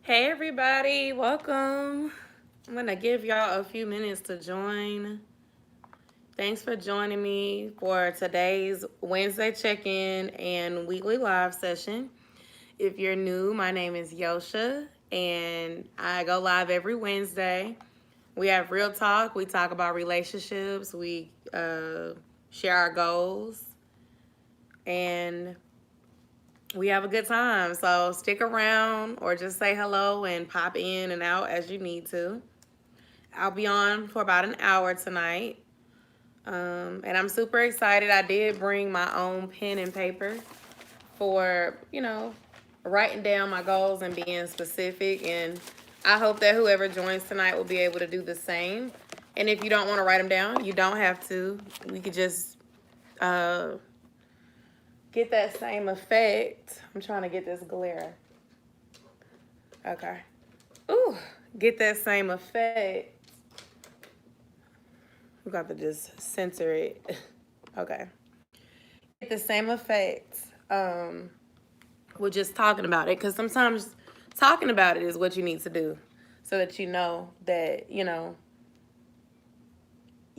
Hey everybody, welcome. I'm gonna give y'all a few minutes to join. Thanks for joining me for today's Wednesday check-in and weekly live session. If you're new, my name is Yosha and I go live every Wednesday. We have real talk, we talk about relationships, we share our goals, and we have a good time. So stick around or just say hello and pop in and out as you need to. I'll be on for about an hour tonight. And I'm super excited. I did bring my own pen and paper for, writing down my goals and being specific. And I hope that whoever joins tonight will be able to do the same. And if you don't want to write them down, you don't have to. We could just get that same effect. I'm trying to get this glare. Okay. Ooh, get that same effect. We got to just censor it. Okay. Get the same effect with just talking about it, because sometimes talking about it is what you need to do so that you know that,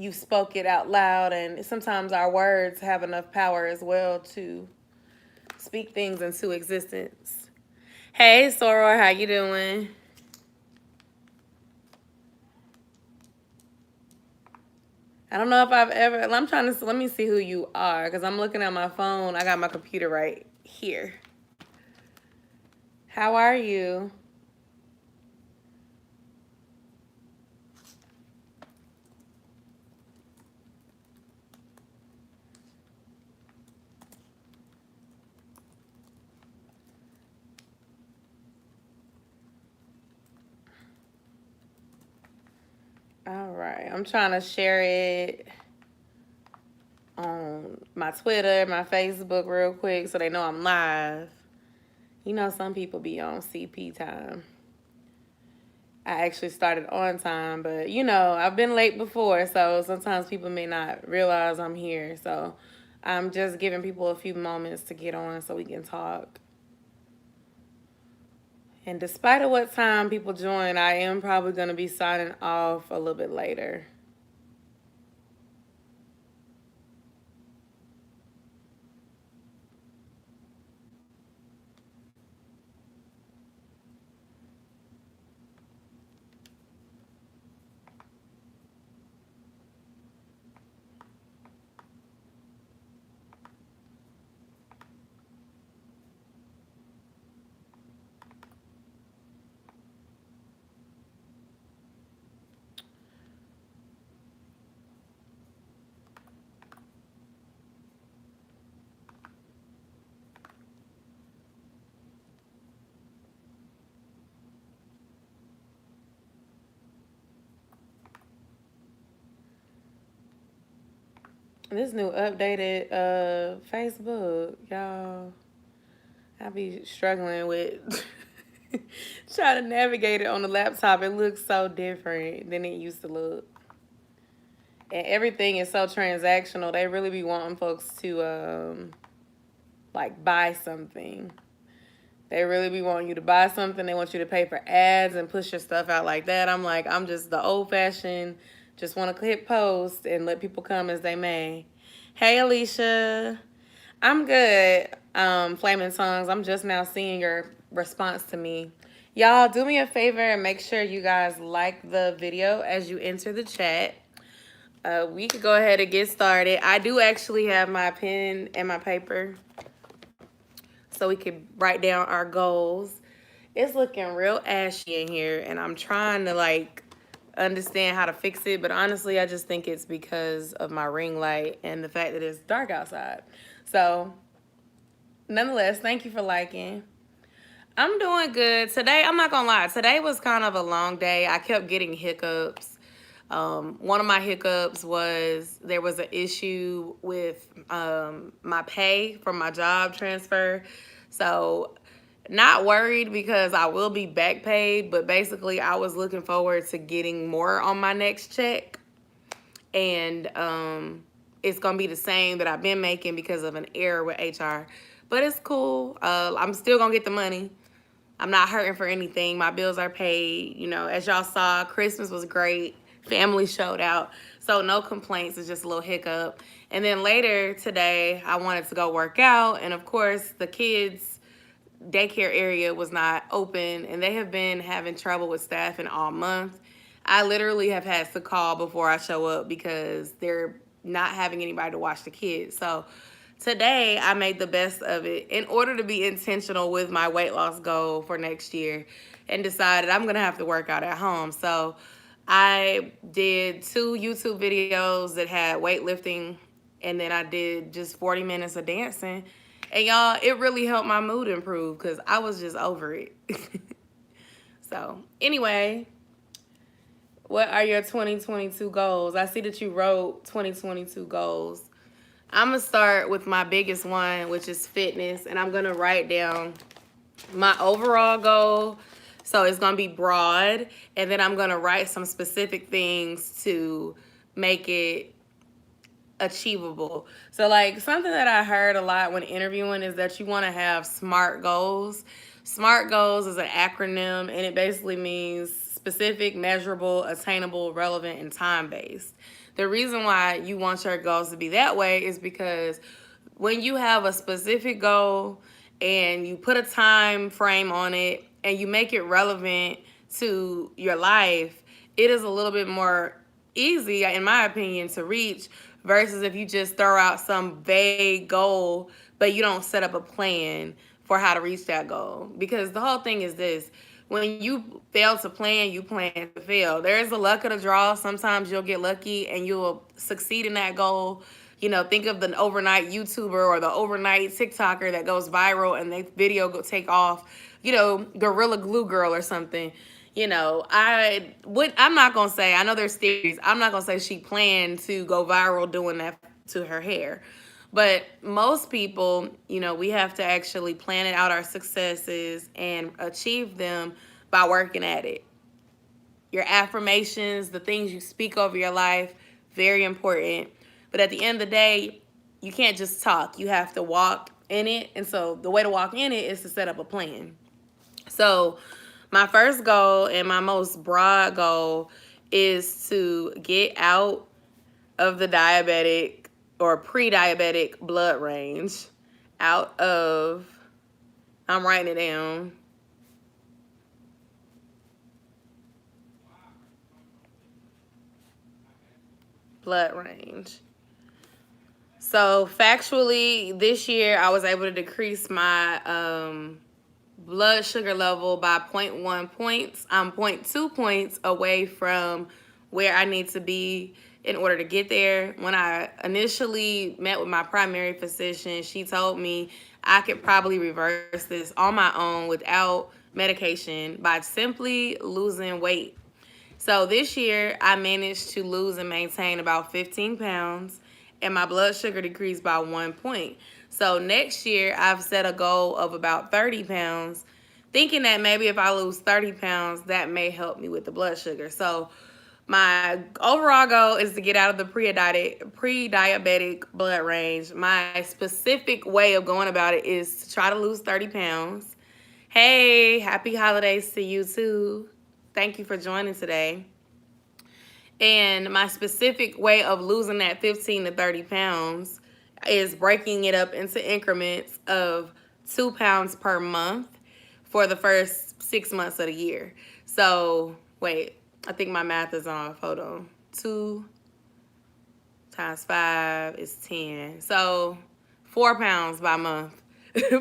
you spoke it out loud. And sometimes our words have enough power as well to speak things into existence. Hey, Soror, how you doing? I don't know if I've ever, I'm trying to, let me see who you are, because I'm looking at my phone. I got my computer right here. How are you? All right, I'm trying to share it on my Twitter, my Facebook real quick so they know I'm live. You know, some people be on CP time. I actually started on time, but I've been late before, so sometimes people may not realize I'm here. So I'm just giving people a few moments to get on so we can talk. And despite of what time people join, I am probably going to be signing off a little bit later. This new updated Facebook, y'all, I be struggling with trying to navigate it on the laptop. It looks so different than it used to look. And everything is so transactional. They really be wanting folks to like buy something. They really be wanting you to buy something. They want you to pay for ads and push your stuff out like that. I'm like, I'm just the old fashioned, just want to click post and let people come as they may. Hey, Alicia. I'm good. Flaming Tongues. I'm just now seeing your response to me. Y'all, do me a favor and make sure you guys like the video as you enter the chat. We could go ahead and get started. I do actually have my pen and my paper so we could write down our goals. It's looking real ashy in here, and I'm trying to understand how to fix it, but honestly, I just think it's because of my ring light and the fact that it's dark outside. So, nonetheless, thank you for liking. I'm doing good. Today, I'm not gonna lie, today was kind of a long day. I kept getting hiccups. One of my hiccups was there was an issue with my pay from my job transfer. So not worried because I will be back paid, but basically I was looking forward to getting more on my next check. And it's going to be the same that I've been making because of an error with HR. But it's cool. I'm still going to get the money. I'm not hurting for anything. My bills are paid. You know, as y'all saw, Christmas was great. Family showed out. So no complaints. It's just a little hiccup. And then later today, I wanted to go work out. And of course, the kids' daycare area was not open. And they have been having trouble with staffing all month. I literally have had to call before I show up because they're not having anybody to watch the kids. So today I made the best of it in order to be intentional with my weight loss goal for next year, and decided I'm gonna have to work out at home. So I did 2 YouTube videos that had weightlifting, and then I did just 40 minutes of dancing. And y'all, it really helped my mood improve because I was just over it. So anyway, what are your 2022 goals? I see that you wrote 2022 goals. I'm going to start with my biggest one, which is fitness. And I'm going to write down my overall goal. So it's going to be broad. And then I'm going to write some specific things to make it achievable. So like something that I heard a lot when interviewing is that you want to have SMART goals. SMART goals is an acronym, and it basically means specific, measurable, attainable, relevant, and time-based. The reason why you want your goals to be that way is because when you have a specific goal and you put a time frame on it and you make it relevant to your life, it is a little bit more easy, in my opinion, to reach versus if you just throw out some vague goal but you don't set up a plan for how to reach that goal. Because the whole thing is this: when you fail to plan, you plan to fail. There is a luck of the draw. Sometimes you'll get lucky and you'll succeed in that goal. You know, think of the overnight YouTuber or the overnight TikToker that goes viral and their video go take off. You know, Gorilla Glue Girl or something. You know, I'm not gonna say, I know there's theories. I'm not gonna say she planned to go viral doing that to her hair. But most people, you know, we have to actually plan out our successes and achieve them by working at it. Your affirmations, the things you speak over your life, very important. But at the end of the day, you can't just talk. You have to walk in it. And so the way to walk in it is to set up a plan. So my first goal and my most broad goal is to get out of the diabetic or pre-diabetic blood range, out of, I'm writing it down, blood range. So factually, this year I was able to decrease my blood sugar level by 0.1 points. I'm 0.2 points away from where I need to be in order to get there. When I initially met with my primary physician, she told me I could probably reverse this on my own without medication by simply losing weight. So this year I managed to lose and maintain about 15 pounds, and my blood sugar decreased by 1 point. So next year I've set a goal of about 30 pounds, thinking that maybe if I lose 30 pounds, that may help me with the blood sugar. So my overall goal is to get out of the pre-diabetic blood range. My specific way of going about it is to try to lose 30 pounds. Hey, happy holidays to you too. Thank you for joining today. And my specific way of losing that 15 to 30 pounds is breaking it up into increments of 2 pounds per month for the first 6 months of the year. So, wait. I think my math is off. Hold on. 2 times 5 is 10. So 4 pounds by month.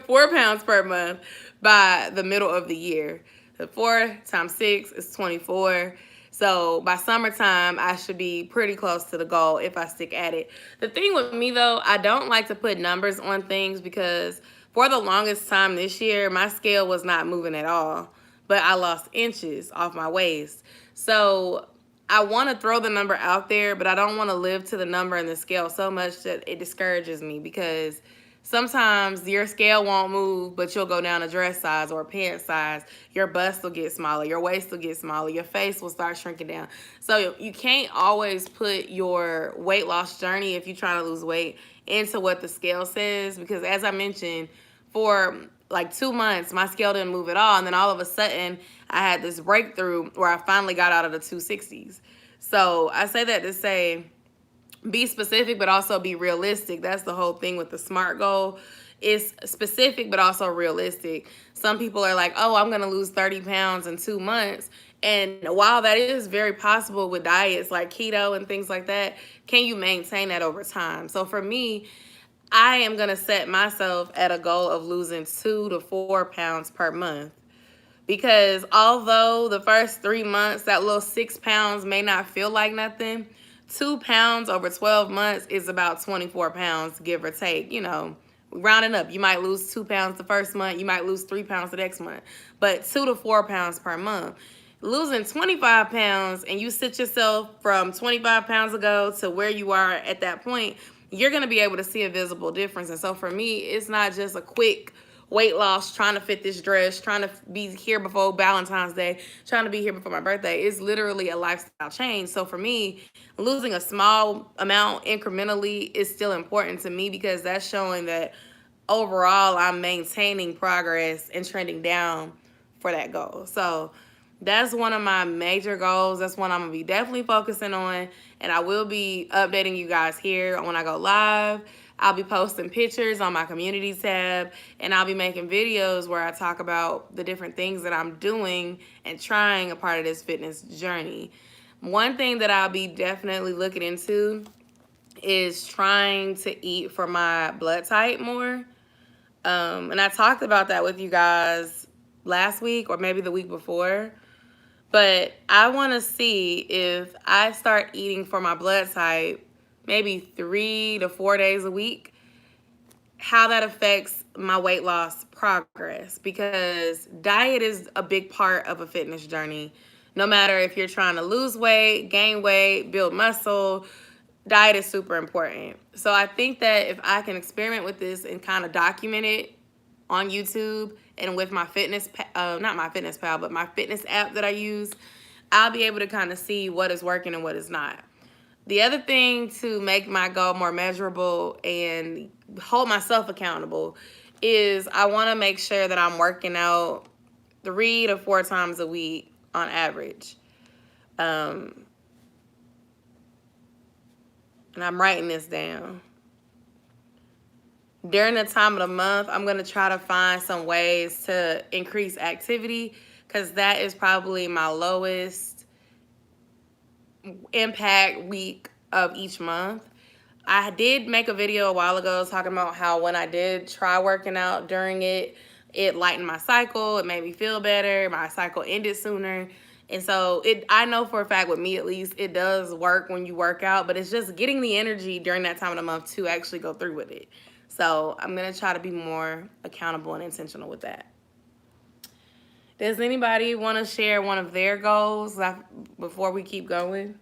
4 pounds per month by the middle of the year. The 4 times 6 is 24. So by summertime, I should be pretty close to the goal if I stick at it. The thing with me, though, I don't like to put numbers on things because for the longest time this year, my scale was not moving at all. But I lost inches off my waist. So I want to throw the number out there, but I don't want to live to the number and the scale so much that it discourages me, because sometimes your scale won't move, but you'll go down a dress size or a pant size. Your bust will get smaller. Your waist will get smaller. Your face will start shrinking down. So you can't always put your weight loss journey, if you're trying to lose weight, into what the scale says, because as I mentioned, for like 2 months, my scale didn't move at all. And then all of a sudden, I had this breakthrough where I finally got out of the 260s. So I say that to say, be specific, but also be realistic. That's the whole thing with the SMART goal. It's specific, but also realistic. Some people are like, oh, I'm going to lose 30 pounds in 2 months. And while that is very possible with diets like keto and things like that, can you maintain that over time? So for me, I am going to set myself at a goal of losing 2 to 4 pounds per month. Because although the first 3 months, that little 6 pounds may not feel like nothing, 2 pounds over 12 months is about 24 pounds, give or take. You know, rounding up, you might lose 2 pounds the first month, you might lose 3 pounds the next month, but 2 to 4 pounds per month. Losing 25 pounds and you sit yourself from 25 pounds ago to where you are at that point, you're going to be able to see a visible difference. And so for me, it's not just a quick weight loss, trying to fit this dress, trying to be here before Valentine's Day, trying to be here before my birthday. It's literally a lifestyle change. So for me, losing a small amount incrementally is still important to me because that's showing that overall I'm maintaining progress and trending down for that goal. So that's one of my major goals. That's one I'm going to be definitely focusing on. And I will be updating you guys here when I go live. I'll be posting pictures on my community tab, and I'll be making videos where I talk about the different things that I'm doing and trying a part of this fitness journey. One thing that I'll be definitely looking into is trying to eat for my blood type more. And I talked about that with you guys last week or maybe the week before. But I want to see if I start eating for my blood type maybe 3 to 4 days a week, how that affects my weight loss progress. Because diet is a big part of a fitness journey. No matter if you're trying to lose weight, gain weight, build muscle, diet is super important. So I think that if I can experiment with this and kind of document it on YouTube and with my fitness, not my fitness pal, but my fitness app that I use, I'll be able to kind of see what is working and what is not. The other thing to make my goal more measurable and hold myself accountable is I want to make sure that I'm working out 3 to 4 times a week on average. And I'm writing this down. During the time of the month, I'm going to try to find some ways to increase activity because that is probably my lowest impact week of each month. I did make a video a while ago talking about how when I did try working out during it, it lightened my cycle. It made me feel better. My cycle ended sooner. And so I know for a fact, with me at least, it does work when you work out, but it's just getting the energy during that time of the month to actually go through with it. So I'm going to try to be more accountable and intentional with that. Does anybody want to share one of their goals before we keep going?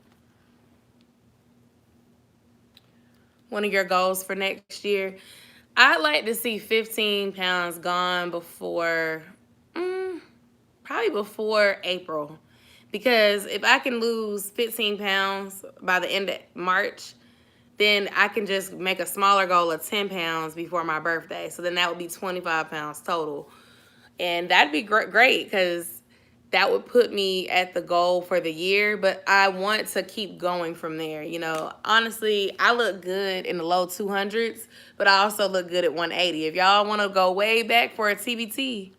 One of your goals for next year? I'd like to see 15 pounds gone before, probably before April. Because if I can lose 15 pounds by the end of March, then I can just make a smaller goal of 10 pounds before my birthday. So then that would be 25 pounds total. And that'd be great because that would put me at the goal for the year. But I want to keep going from there. You know, honestly, I look good in the low 200s, but I also look good at 180. If y'all want to go way back for a TBT,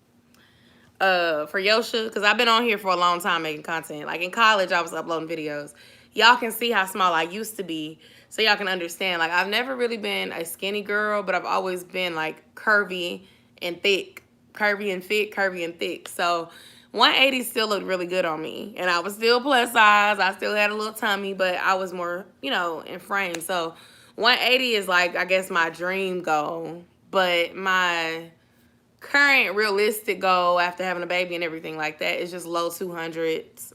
for Yosha, because I've been on here for a long time making content. Like in college, I was uploading videos. Y'all can see how small I used to be, so y'all can understand. Like, I've never really been a skinny girl, but I've always been like curvy and thick. Curvy and fit, curvy and thick. So 180 still looked really good on me. And I was still plus size. I still had a little tummy, but I was more, you know, in frame. So 180 is like, I guess, my dream goal. But my current realistic goal after having a baby and everything like that is just low 200s,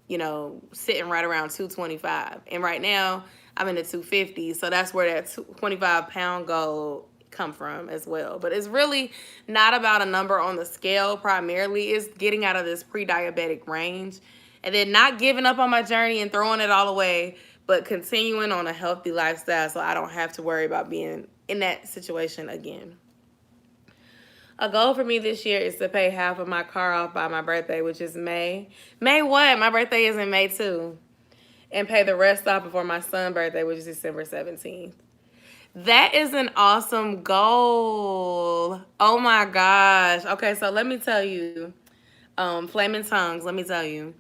you know, sitting right around 225. And right now, I'm in the 250s. So that's where that 25-pound goal come from as well. But it's really not about a number on the scale primarily. It's getting out of this pre-diabetic range and then not giving up on my journey and throwing it all away, but continuing on a healthy lifestyle so I don't have to worry about being in that situation again. A goal for me this year is to pay half of my car off by my birthday, which is May. May what? My birthday is in May too. And pay the rest off before my son's birthday, which is December 17th. That is an awesome goal. Oh my gosh. Okay, so let me tell you, Flaming Tongues, let me tell you.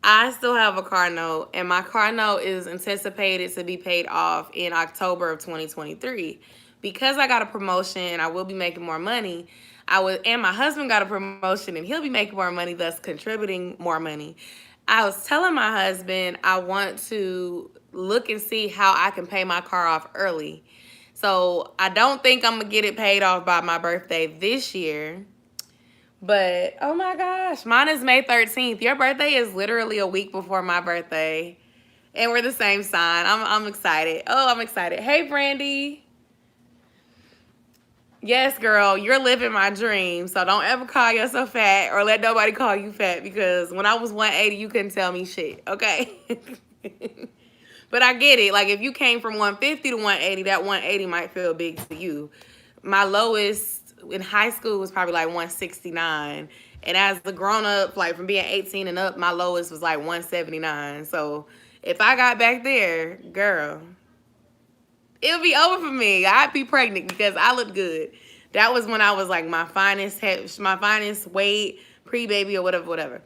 I still have a car note, and my car note is anticipated to be paid off in October of 2023. Because I got a promotion and I will be making more money, and my husband got a promotion and he'll be making more money, thus contributing more money. I was telling my husband I want to look and see how I can pay my car off early. So I don't think I'm going to get it paid off by my birthday this year. But, oh my gosh, mine is May 13th. Your birthday is literally a week before my birthday. And we're the same sign. I'm excited. Oh, I'm excited. Hey, Brandy. Yes, girl, you're living my dream. So don't ever call yourself fat or let nobody call you fat, because when I was 180, you couldn't tell me shit, okay? But I get it. Like, if you came from 150 to 180, that 180 might feel big to you. My lowest in high school was probably like 169. And as the grown-up, like from being 18 and up, my lowest was like 179. So if I got back there, girl, it'll be over for me. I'd be pregnant because I look good. That was when I was like my finest weight, pre-baby or whatever.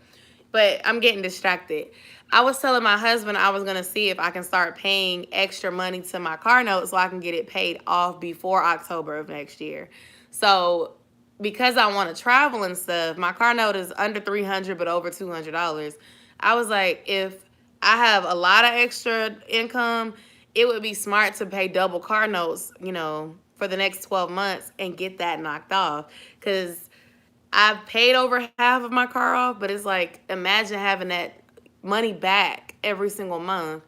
But I'm getting distracted. I was telling my husband I was going to see if I can start paying extra money to my car note so I can get it paid off before October of next year. So because I want to travel and stuff, my car note is under $300 but over $200. I was like, if I have a lot of extra income, it would be smart to pay double car notes, for the next 12 months and get that knocked off. Because I've paid over half of my car off, but it's like, imagine having that money back every single month.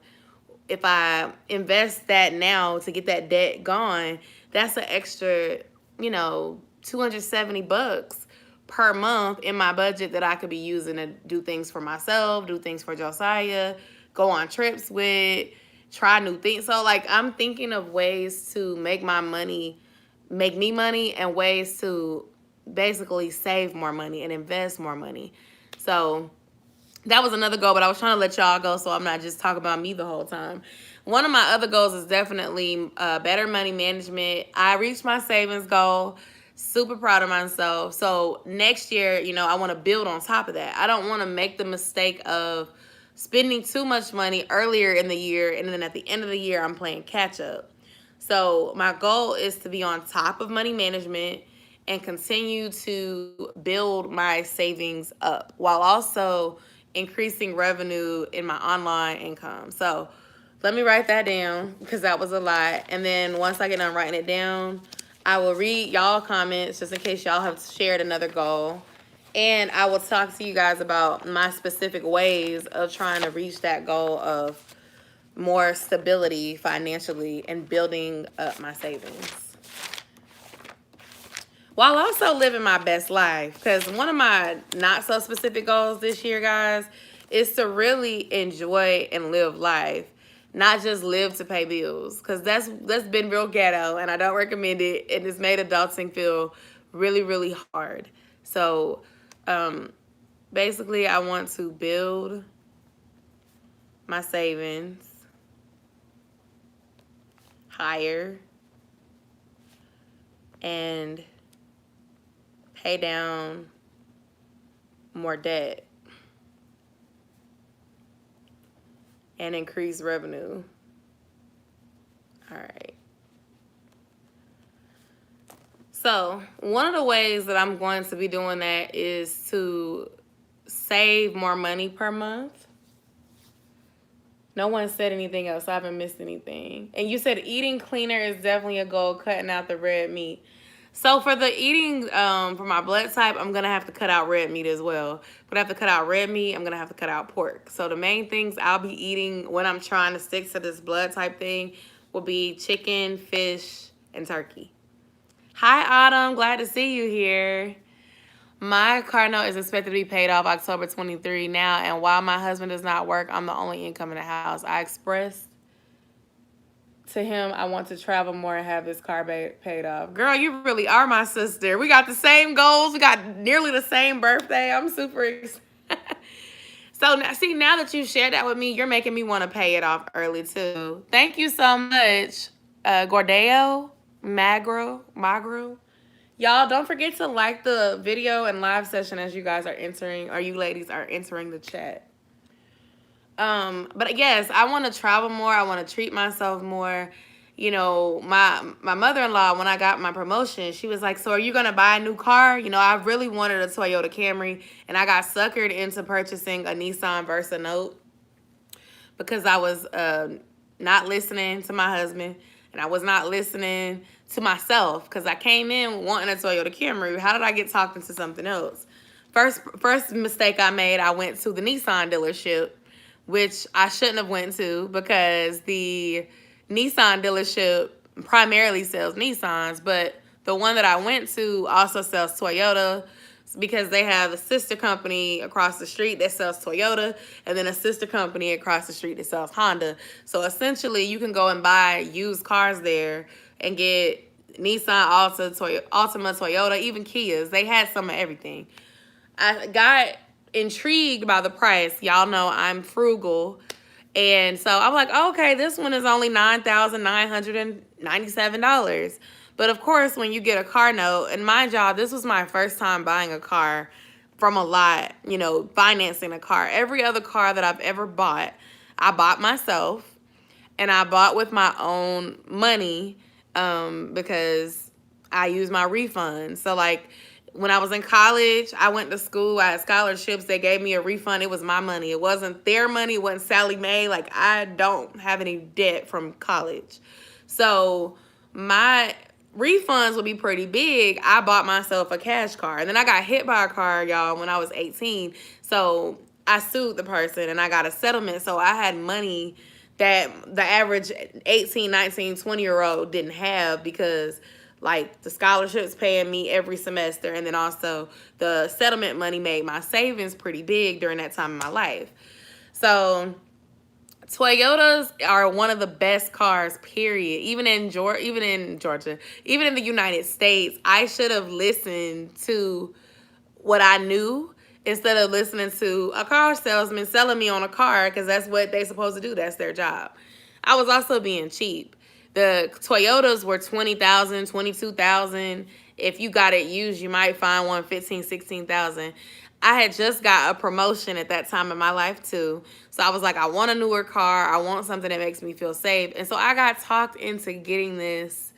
If I invest that now to get that debt gone, that's an extra, $270 per month in my budget that I could be using to do things for myself, do things for Josiah, go on trips with, try new things. So like, I'm thinking of ways to make me money, and ways to basically save more money and invest more money. So that was another goal, but I was trying to let y'all go so I'm not just talking about me the whole time. One of my other goals is definitely better money management. I reached my savings goal. Super proud of myself. So next year, I want to build on top of that. I don't want to make the mistake of spending too much money earlier in the year, and then at the end of the year, I'm playing catch up. So my goal is to be on top of money management and continue to build my savings up while also increasing revenue in my online income. So let me write that down because that was a lot. And then once I get done writing it down, I will read y'all comments just in case y'all have shared another goal. And I will talk to you guys about my specific ways of trying to reach that goal of more stability financially and building up my savings, while also living my best life. Because one of my not so specific goals this year, guys, is to really enjoy and live life, not just live to pay bills. Because that's been real ghetto, and I don't recommend it. And it's made adulting feel really, really hard. So basically, I want to build my savings higher and pay down more debt and increase revenue. All right. So one of the ways that I'm going to be doing that is to save more money per month. No one said anything else. I haven't missed anything. And you said eating cleaner is definitely a goal, cutting out the red meat. So for the eating, for my blood type, I'm going to have to cut out red meat as well. I'm going to have to cut out red meat. I'm going to have to cut out pork. So the main things I'll be eating when I'm trying to stick to this blood type thing will be chicken, fish, and turkey. Hi, Autumn. Glad to see you here. My car note is expected to be paid off October 23 now, and while my husband does not work, I'm the only income in the house. I expressed To him, I want to travel more and have this car paid off. Girl, you really are my sister. We got the same goals. We got nearly the same birthday. I'm super excited. So, see, now that you shared that with me, you're making me want to pay it off early, too. Thank you so much, Gordeo, Magro. Y'all, don't forget to like the video and live session as you guys are entering, or you ladies are entering the chat. But yes, I want to travel more. I want to treat myself more. You know, my mother-in-law, when I got my promotion, she was like, so are you going to buy a new car? You know, I really wanted a Toyota Camry, and I got suckered into purchasing a Nissan Versa Note because I was not listening to my husband, and I was not listening to myself because I came in wanting a Toyota Camry. How did I get talked into something else? First mistake I made, I went to the Nissan dealership, which I shouldn't have went to because the Nissan dealership primarily sells Nissans, but the one that I went to also sells Toyota because they have a sister company across the street that sells Toyota and then a sister company across the street that sells Honda. So essentially you can go and buy used cars there and get Nissan, Altima, Toyota, even Kias. They had some of everything. I got intrigued by the price. Y'all know I'm frugal. And so I'm like, okay, this one is only $9,997. But of course, when you get a car note, and mind y'all, this was my first time buying a car from a lot, you know, financing a car. Every other car that I've ever bought, I bought myself. And I bought with my own money because I use my refunds. So like, when I was in college, I went to school, I had scholarships, they gave me a refund. It was my money. It wasn't their money. It wasn't Sally Mae. Like, I don't have any debt from college. So my refunds would be pretty big. I bought myself a cash car. And then I got hit by a car, y'all, when I was 18. So I sued the person and I got a settlement. So I had money that the average 18, 19, 20-year-old didn't have because like the scholarships paying me every semester, and then also the settlement money made my savings pretty big during that time in my life. So Toyotas are one of the best cars, period. Even in Georgia, even in the United States, I should have listened to what I knew instead of listening to a car salesman selling me on a car because that's what they're supposed to do. That's their job. I was also being cheap. The Toyotas were $20,000, $22,000. If you got it used, you might find one $15,000, $16,000. I had just got a promotion at that time in my life too. So I was like, I want a newer car. I want something that makes me feel safe. And so I got talked into getting this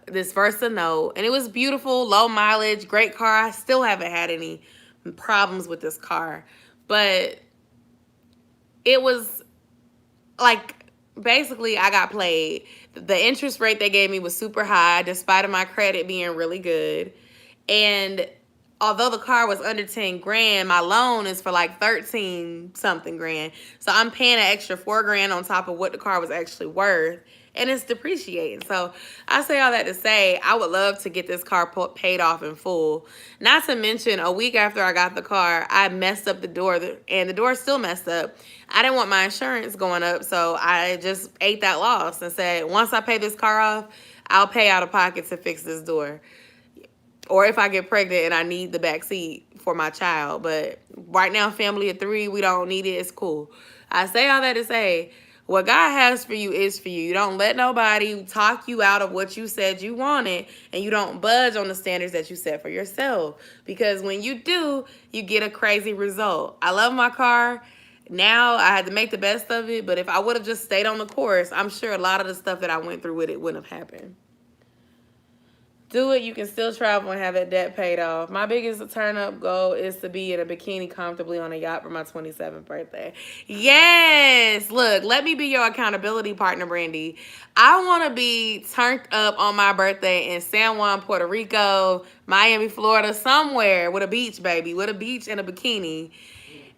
Versa Note. And it was beautiful, low mileage, great car. I still haven't had any problems with this car. But it was like, basically, I got played. The interest rate they gave me was super high, despite of my credit being really good. And although the car was under 10 grand, my loan is for like 13 something grand. So I'm paying an extra 4 grand on top of what the car was actually worth. And it's depreciating. So I say all that to say, I would love to get this car paid off in full. Not to mention, a week after I got the car, I messed up the door, and the door still messed up. I didn't want my insurance going up, so I just ate that loss and said, once I pay this car off, I'll pay out of pocket to fix this door. Or if I get pregnant and I need the back seat for my child. But right now, family of 3, we don't need it. It's cool. I say all that to say, what God has for you is for you. You don't let nobody talk you out of what you said you wanted, and you don't budge on the standards that you set for yourself. Because when you do, you get a crazy result. I love my car. Now I had to make the best of it, but if I would have just stayed on the course, I'm sure a lot of the stuff that I went through with it wouldn't have happened. Do it. You can still travel and have that debt paid off. My biggest turn-up goal is to be in a bikini comfortably on a yacht for my 27th birthday. Yes! Look, let me be your accountability partner, Brandy. I want to be turned up on my birthday in San Juan, Puerto Rico, Miami, Florida, somewhere with a beach, baby, with a beach and a bikini.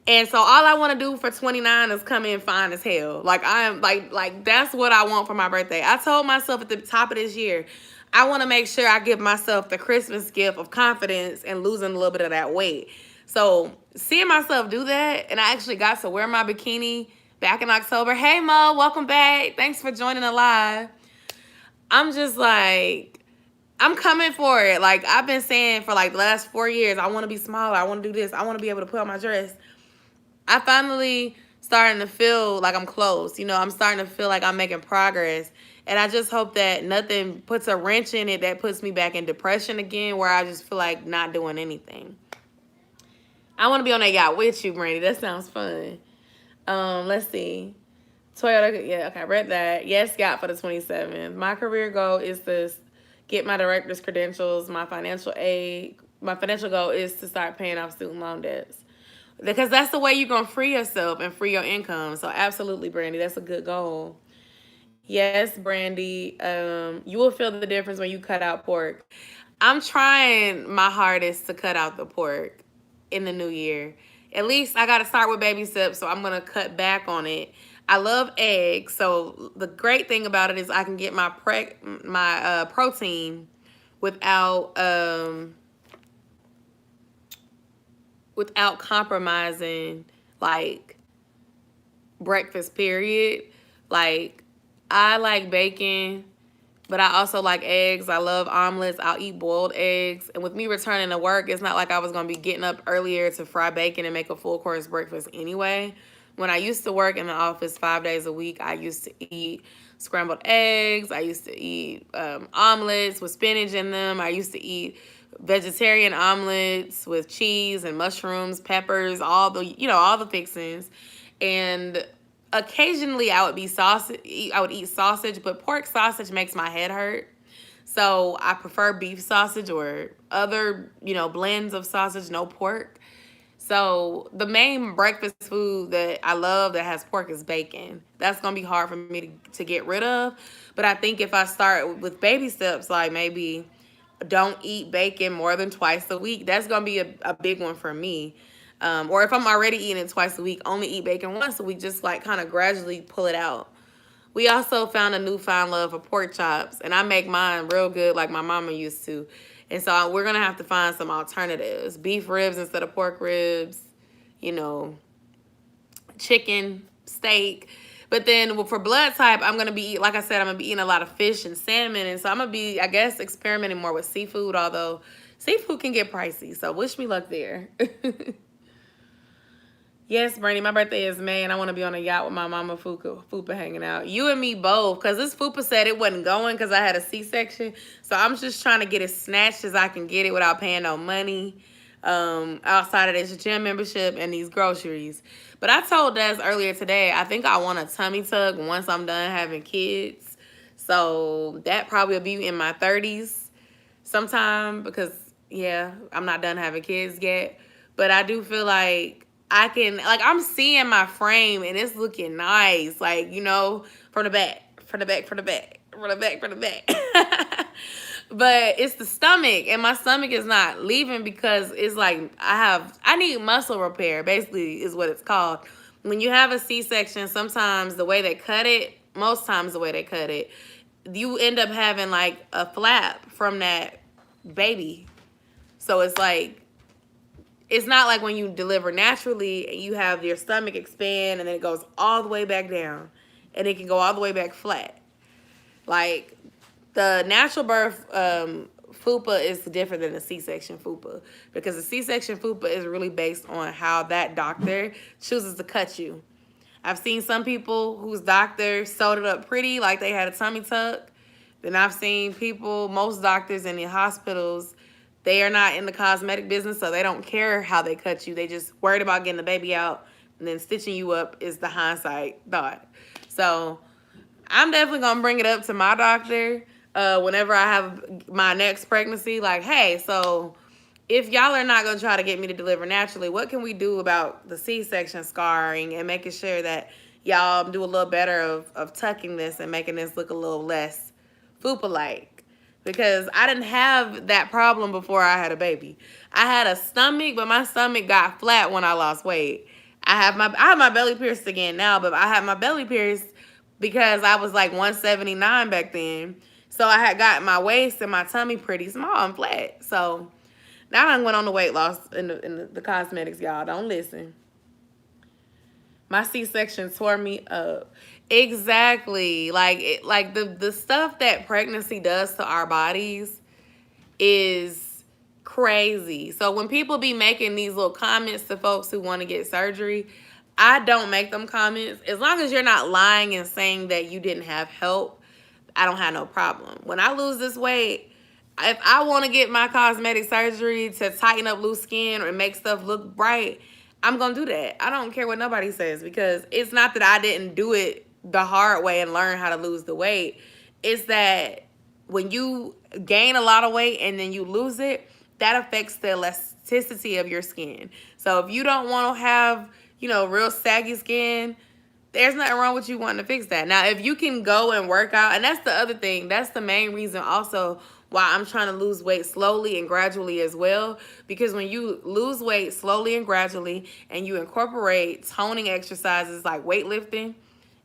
And so all I want to do for 29 is come in fine as hell. Like, I am like that's what I want for my birthday. I told myself at the top of this year, I want to make sure I give myself the Christmas gift of confidence and losing a little bit of that weight. So seeing myself do that, and I actually got to wear my bikini back in October. Hey, Mo, welcome back. Thanks for joining the live. I'm just like, I'm coming for it. Like, I've been saying for like the last 4 years, I want to be smaller. I want to do this. I want to be able to put on my dress. I finally starting to feel like I'm close. You know, I'm starting to feel like I'm making progress. And I just hope that nothing puts a wrench in it that puts me back in depression again, where I just feel like not doing anything. I want to be on that yacht with you, Brandy. That sounds fun. Let's see. Toyota, yeah, okay, I read that. Yes, yacht for the 27th. My career goal is to get my director's credentials. My financial goal is to start paying off student loan debts. Because that's the way you're going to free yourself and free your income. So absolutely, Brandy, that's a good goal. Yes, Brandy, you will feel the difference when you cut out pork. I'm trying my hardest to cut out the pork in the new year. At least I got to start with baby steps, so I'm going to cut back on it. I love eggs, so the great thing about it is I can get my protein without compromising like breakfast period. Like, I like bacon, but I also like eggs. I love omelets. I'll eat boiled eggs. And with me returning to work, it's not like I was going to be getting up earlier to fry bacon and make a full course breakfast anyway. When I used to work in the office 5 days a week, I used to eat scrambled eggs. I used to eat omelets with spinach in them. I used to eat vegetarian omelets with cheese and mushrooms, peppers, all the fixings. And occasionally I would eat sausage, but pork sausage makes my head hurt. So I prefer beef sausage or other, blends of sausage, no pork. So the main breakfast food that I love that has pork is bacon. That's going to be hard for me to get rid of. But I think if I start with baby steps, like maybe don't eat bacon more than twice a week, that's going to be a big one for me. Or if I'm already eating it twice a week, only eat bacon once a week, just like kind of gradually pull it out. We also found a newfound love for pork chops, and I make mine real good like my mama used to. And so we're going to have to find some alternatives. Beef ribs instead of pork ribs, chicken, steak. But then for blood type, I'm going to be, like I said, I'm going to be eating a lot of fish and salmon. And so I'm going to be, I guess, experimenting more with seafood, although seafood can get pricey. So wish me luck there. Yes, Bernie, my birthday is May, and I want to be on a yacht with my mama Fupa hanging out. You and me both, because this Fupa said it wasn't going because I had a C-section. So I'm just trying to get as snatched as I can get it without paying no money outside of this gym membership and these groceries. But I told Des earlier today, I think I want a tummy tuck once I'm done having kids. So that probably will be in my 30s sometime because, yeah, I'm not done having kids yet. But I do feel like I'm seeing my frame and it's looking nice. Like, from the back. But it's the stomach, and my stomach is not leaving because it's like I need muscle repair, basically is what it's called. When you have a C-section, sometimes the way they cut it, most times the way they cut it, you end up having like a flap from that baby. So it's like, it's not like when you deliver naturally and you have your stomach expand and then it goes all the way back down and it can go all the way back flat. Like the natural birth FUPA is different than the C-section FUPA because the C-section FUPA is really based on how that doctor chooses to cut you. I've seen some people whose doctor sewed it up pretty, like they had a tummy tuck. Then I've seen most doctors in the hospitals, they are not in the cosmetic business, so they don't care how they cut you. They just worried about getting the baby out, and then stitching you up is the hindsight thought. So I'm definitely going to bring it up to my doctor whenever I have my next pregnancy. Like, hey, so if y'all are not going to try to get me to deliver naturally, what can we do about the C-section scarring and making sure that y'all do a little better of tucking this and making this look a little less FUPA-like? Because I didn't have that problem before I had a baby. I had a stomach, but my stomach got flat when I lost weight. I have my belly pierced again now, but I had my belly pierced because I was like 179 back then. So I had got my waist and my tummy pretty small and flat. So now I went on the weight loss in the cosmetics, y'all. Don't listen. My C-section tore me up. Exactly. Like the stuff that pregnancy does to our bodies is crazy. So when people be making these little comments to folks who want to get surgery, I don't make them comments. As long as you're not lying and saying that you didn't have help, I don't have no problem. When I lose this weight, if I want to get my cosmetic surgery to tighten up loose skin or make stuff look bright, I'm going to do that. I don't care what nobody says, because it's not that I didn't do it the hard way and learn how to lose the weight. It's that when you gain a lot of weight and then you lose it, that affects the elasticity of your skin. So if you don't want to have, real saggy skin, there's nothing wrong with you wanting to fix that. Now, if you can go and work out, and that's the other thing, that's the main reason also why I'm trying to lose weight slowly and gradually as well. Because when you lose weight slowly and gradually and you incorporate toning exercises like weightlifting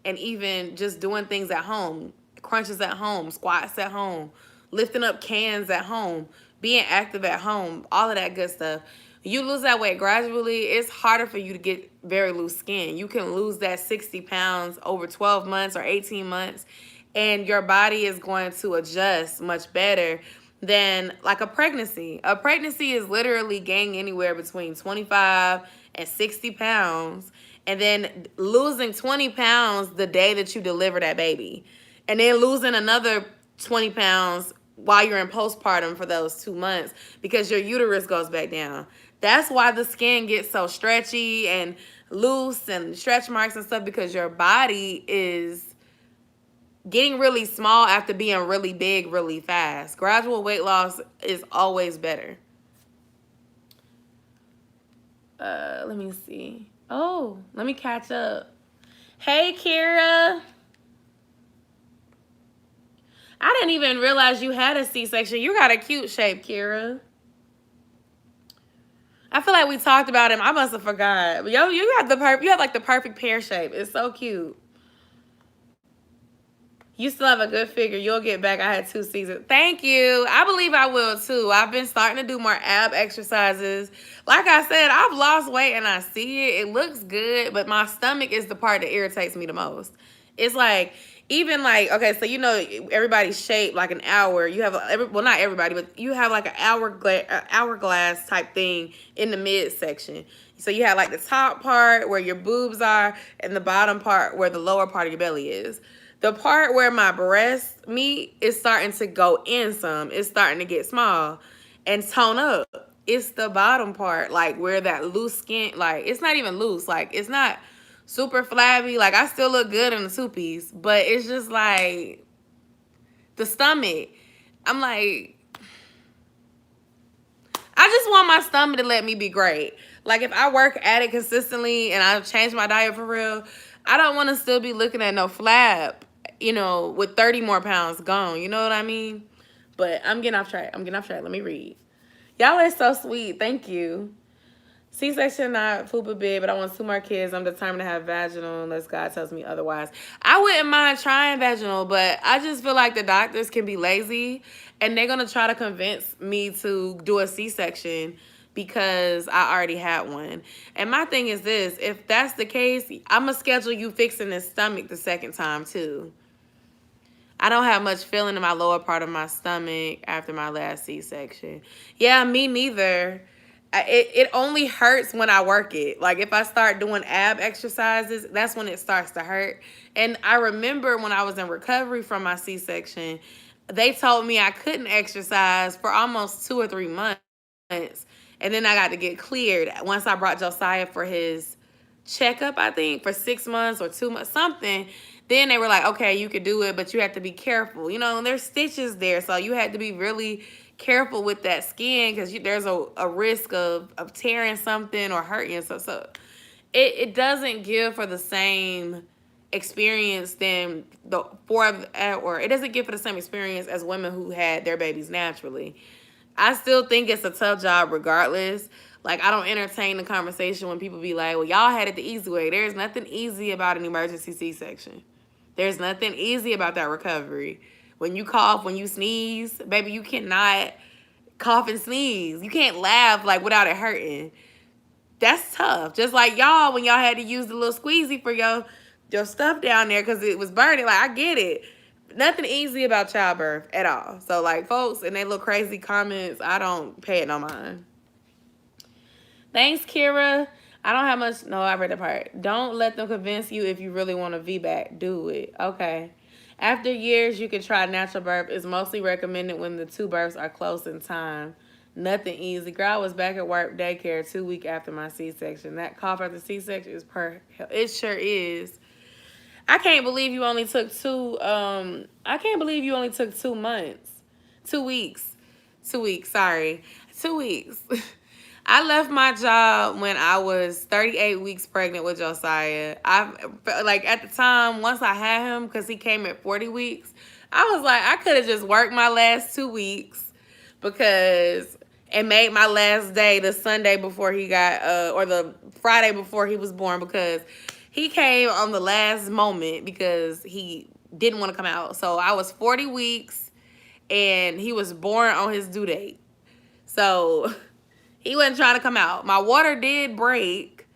and even just doing things at home, crunches at home, squats at home, lifting up cans at home, being active at home, all of that good stuff. You lose that weight gradually, it's harder for you to get very loose skin. You can lose that 60 pounds over 12 months or 18 months, and your body is going to adjust much better than like a pregnancy. A pregnancy is literally gaining anywhere between 25 and 60 pounds, and then losing 20 pounds the day that you deliver that baby, and then losing another 20 pounds while you're in postpartum for those 2 months because your uterus goes back down. That's why the skin gets so stretchy and loose and stretch marks and stuff, because your body is getting really small after being really big really fast. Gradual weight loss is always better. Let me see. Oh, let me catch up. Hey, Kira. I didn't even realize you had a C-section. You got a cute shape, Kira. I feel like we talked about him. I must have forgot. Yo, you have like the perfect pear shape. It's so cute. You still have a good figure. You'll get back. I had 2 seasons. Thank you. I believe I will too. I've been starting to do more ab exercises. Like I said, I've lost weight and I see it. It looks good, but my stomach is the part that irritates me the most. It's like, even like, okay, so everybody's shaped like an hour. You have, well, not everybody, but you have like an hourglass type thing in the midsection. So you have like the top part where your boobs are and the bottom part where the lower part of your belly is. The part where my breast meat is starting to go in some. It's starting to get small and tone up. It's the bottom part, like where that loose skin, like it's not even loose. Like it's not super flabby. Like I still look good in the 2-piece, but it's just like the stomach. I'm like, I just want my stomach to let me be great. Like if I work at it consistently and I change my diet for real, I don't want to still be looking at no flab, with 30 more pounds gone. You know what I mean? But I'm getting off track. Let me read. Y'all are so sweet. Thank you. C-section, not fupa big, but I want 2 more kids. I'm determined to have vaginal unless God tells me otherwise. I wouldn't mind trying vaginal, but I just feel like the doctors can be lazy and they're going to try to convince me to do a C-section because I already had one. And my thing is this, if that's the case, I'm going to schedule you fixing this stomach the second time too. I don't have much feeling in my lower part of my stomach after my last C-section. Yeah, me neither. It only hurts when I work it. Like if I start doing ab exercises, that's when it starts to hurt. And I remember when I was in recovery from my C-section, they told me I couldn't exercise for almost 2 or 3 months. And then I got to get cleared once I brought Josiah for his checkup, I think, for 6 months or 2 months, something. Then they were like, okay, you could do it, but you have to be careful. There's stitches there, so you had to be really careful with that skin because there's a risk of tearing something or hurting. So it doesn't give for the same experience than it doesn't give for the same experience as women who had their babies naturally. I still think it's a tough job regardless. Like, I don't entertain the conversation when people be like, well, y'all had it the easy way. There's nothing easy about an emergency C-section. There's nothing easy about that recovery. When you cough, when you sneeze, baby, you cannot cough and sneeze. You can't laugh like without it hurting. that's tough. Just like y'all, when y'all had to use the little squeezy for your stuff down there because it was burning. Like, I get it. Nothing easy about childbirth at all. So, like, folks and they little crazy comments, I don't pay it no mind. Thanks, Kira. I don't have much. No, I read the part. Don't let them convince you if you really want a VBAC. Do it. Okay. After years, you can try natural birth. It's mostly recommended when the two births are close in time. Nothing easy. Girl, I was back at work daycare 2 weeks after my C-section. That cough after C-section is it sure is. I can't believe you only took I can't believe you only took 2 months. 2 weeks. 2 weeks, sorry. 2 weeks. I left my job when I was 38 weeks pregnant with Josiah. Like, at the time, once I had him, because he came at 40 weeks, I was like, I could have just worked my last 2 weeks and made my last day the Sunday before he got, or the Friday before he was born, because he came on the last moment because he didn't want to come out. So I was 40 weeks and he was born on his due date. So he wasn't trying to come out. My water did break,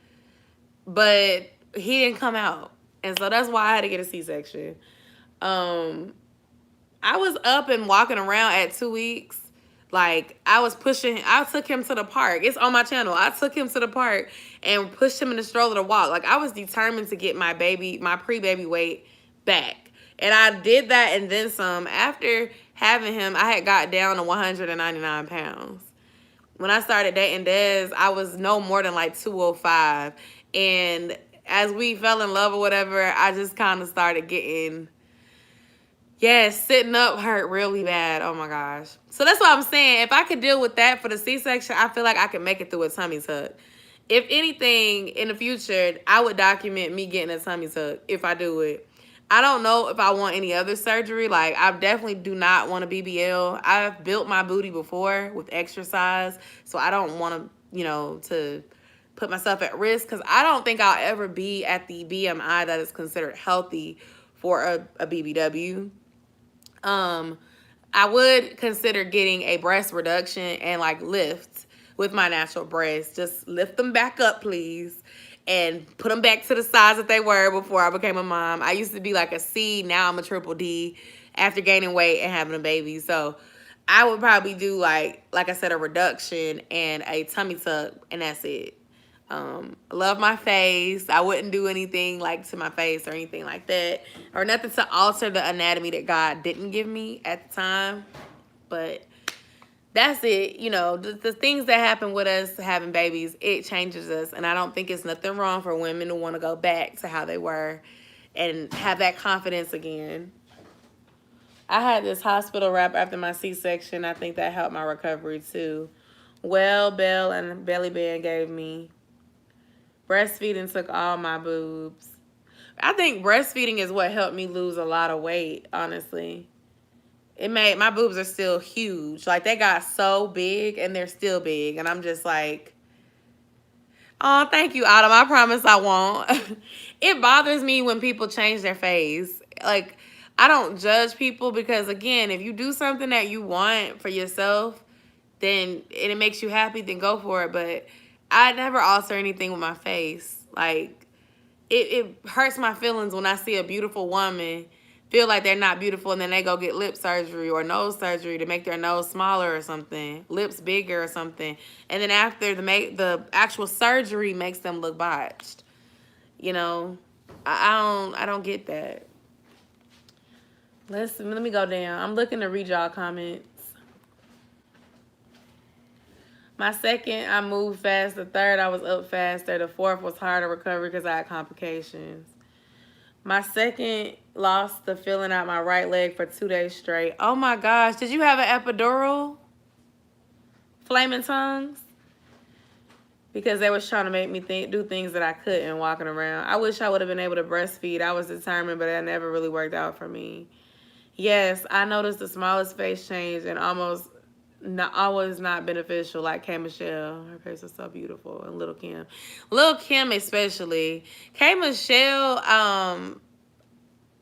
but he didn't come out. And so that's why I had to get a C-section. I was up and walking around at 2 weeks. Like, I took him to the park. It's on my channel. I took him to the park and pushed him in the stroller to walk. Like, I was determined to get my pre-baby weight back. And I did that and then some. After having him, I had got down to 199 pounds. When I started dating Dez, I was no more than like 205. And as we fell in love or whatever, I just kind of started getting... Yes, sitting up hurt really bad. Oh, my gosh. So that's what I'm saying. If I could deal with that for the C-section, I feel like I could make it through a tummy tuck. If anything, in the future, I would document me getting a tummy tuck if I do it. I don't know if I want any other surgery. Like, I definitely do not want a BBL. I've built my booty before with exercise, so I don't want to, to put myself at risk, because I don't think I'll ever be at the BMI that is considered healthy for a BBW. I would consider getting a breast reduction and like lift with my natural breasts. Just lift them back up, please, and put them back to the size that they were before I became a mom. I used to be like a C, now I'm a triple D after gaining weight and having a baby. So I would probably do like I said, a reduction and a tummy tuck, and that's it. Love my face. I wouldn't do anything like to my face or anything like that, or nothing to alter the anatomy that God didn't give me at the time. But that's it. The things that happen with us having babies, it changes us. And I don't think it's nothing wrong for women to want to go back to how they were and have that confidence again. I had this hospital wrap after my C-section. I think that helped my recovery too. Well, Belle and Belly Band gave me. Breastfeeding took all my boobs. I think breastfeeding is what helped me lose a lot of weight, honestly. My boobs are still huge. Like, they got so big and they're still big. And I'm just like, oh, thank you, Autumn. I promise I won't. It bothers me when people change their face. Like, I don't judge people because, again, if you do something that you want for yourself, and it makes you happy, then go for it. But I never alter anything with my face. Like, it hurts my feelings when I see a beautiful woman feel like they're not beautiful and then they go get lip surgery or nose surgery to make their nose smaller or something, lips bigger or something. And then after the actual surgery makes them look botched. I don't get that. Let me go down. I'm looking to read y'all comments. My second, I moved fast. The third, I was up faster. The fourth was harder recovery because I had complications. My second lost the feeling out my right leg for 2 days straight. Oh my gosh, did you have an epidural? Flaming tongues? Because they was trying to make me do things that I couldn't walking around. I wish I would have been able to breastfeed. I was determined, but that never really worked out for me. Yes, I noticed the smallest face change and always not beneficial, like K. Michelle. Her face is so beautiful. And Little Kim. Little Kim especially. K. Michelle,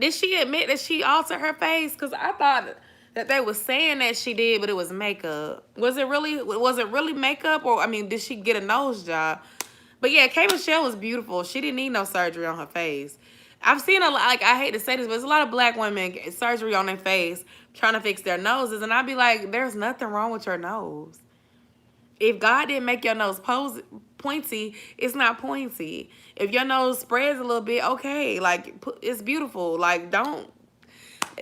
did she admit that she altered her face? Because I thought that they were saying that she did, but it was makeup. Was it really makeup? Or, did she get a nose job? But yeah, K. Michelle was beautiful. She didn't need no surgery on her face. I've seen a lot, like, I hate to say this, but there's a lot of black women get surgery on their face trying to fix their noses. And I'd be like, there's nothing wrong with your nose. If God didn't make your nose pointy, it's not pointy. If your nose spreads a little bit, okay, like, it's beautiful. Like, don't,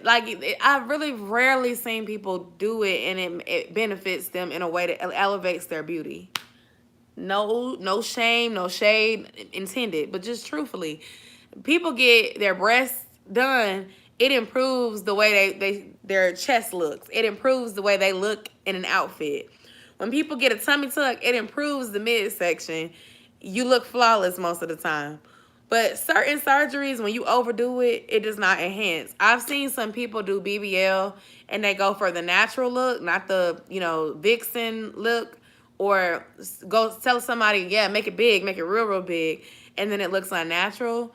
like, I've really rarely seen people do it and it benefits them in a way that elevates their beauty. No shame, no shade intended, but just truthfully, people get their breasts done. It improves the way their chest looks. It improves the way they look in an outfit. When people get a tummy tuck, it improves the midsection. You look flawless most of the time. But certain surgeries, when you overdo it, it does not enhance. I've seen some people do BBL and they go for the natural look, not the, vixen look, or go tell somebody, yeah, make it big, make it real big, and then it looks unnatural.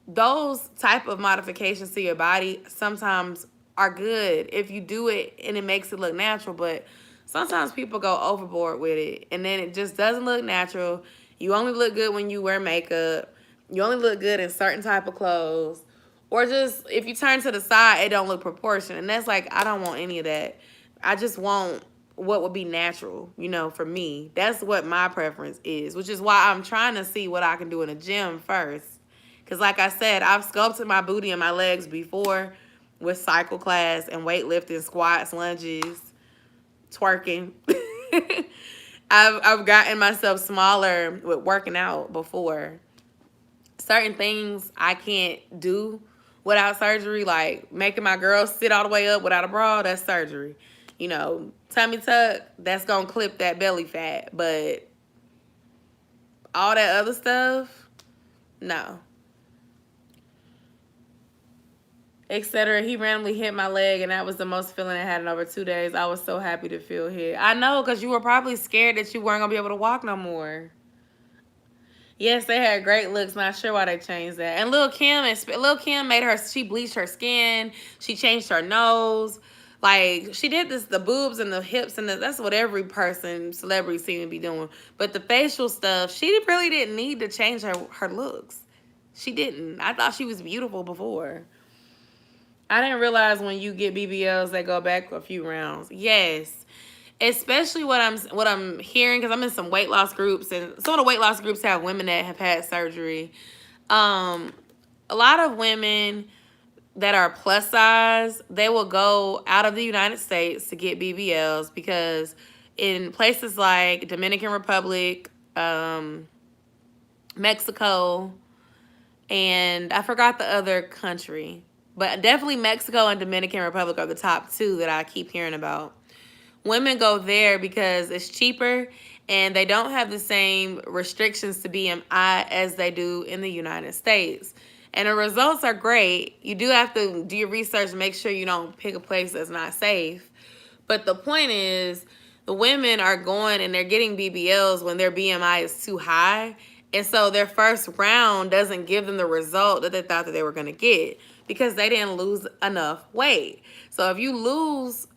Those type of modifications to your body sometimes are good if you do it and it makes it look natural, but sometimes people go overboard with it and then it just doesn't look natural. You only look good when you wear makeup. You only look good in certain type of clothes. Or just if you turn to the side, it don't look proportionate. And that's like, I don't want any of that. I just want what would be natural, for me. That's what my preference is, which is why I'm trying to see what I can do in the gym first. Because like I said, I've sculpted my booty and my legs before with cycle class and weightlifting, squats, lunges, twerking. I've gotten myself smaller with working out before. Certain things I can't do without surgery, like making my girls sit all the way up without a bra, that's surgery. Tummy tuck, that's going to clip that belly fat. But all that other stuff, no. Etc. He randomly hit my leg, and that was the most feeling I had in over 2 days. I was so happy to feel hit. I know, because you were probably scared that you weren't going to be able to walk no more. Yes, they had great looks. Not sure why they changed that. And Lil' Kim she bleached her skin. She changed her nose. Like, she did this, the boobs and the hips, and that's what every celebrity seemed to be doing. But the facial stuff, she really didn't need to change her looks. She didn't. I thought she was beautiful before. I didn't realize when you get BBLs, they go back a few rounds. Yes. Especially what I'm hearing, because I'm in some weight loss groups, and some of the weight loss groups have women that have had surgery. A lot of women that are plus size, they will go out of the United States to get BBLs because in places like Dominican Republic, Mexico, and I forgot the other country, but definitely Mexico and Dominican Republic are the top two that I keep hearing about. Women go there because it's cheaper and they don't have the same restrictions to BMI as they do in the United States. And the results are great. You do have to do your research and make sure you don't pick a place that's not safe. But the point is, the women are going and they're getting BBLs when their BMI is too high. And so their first round doesn't give them the result that they thought that they were going to get because they didn't lose enough weight. So if you lose,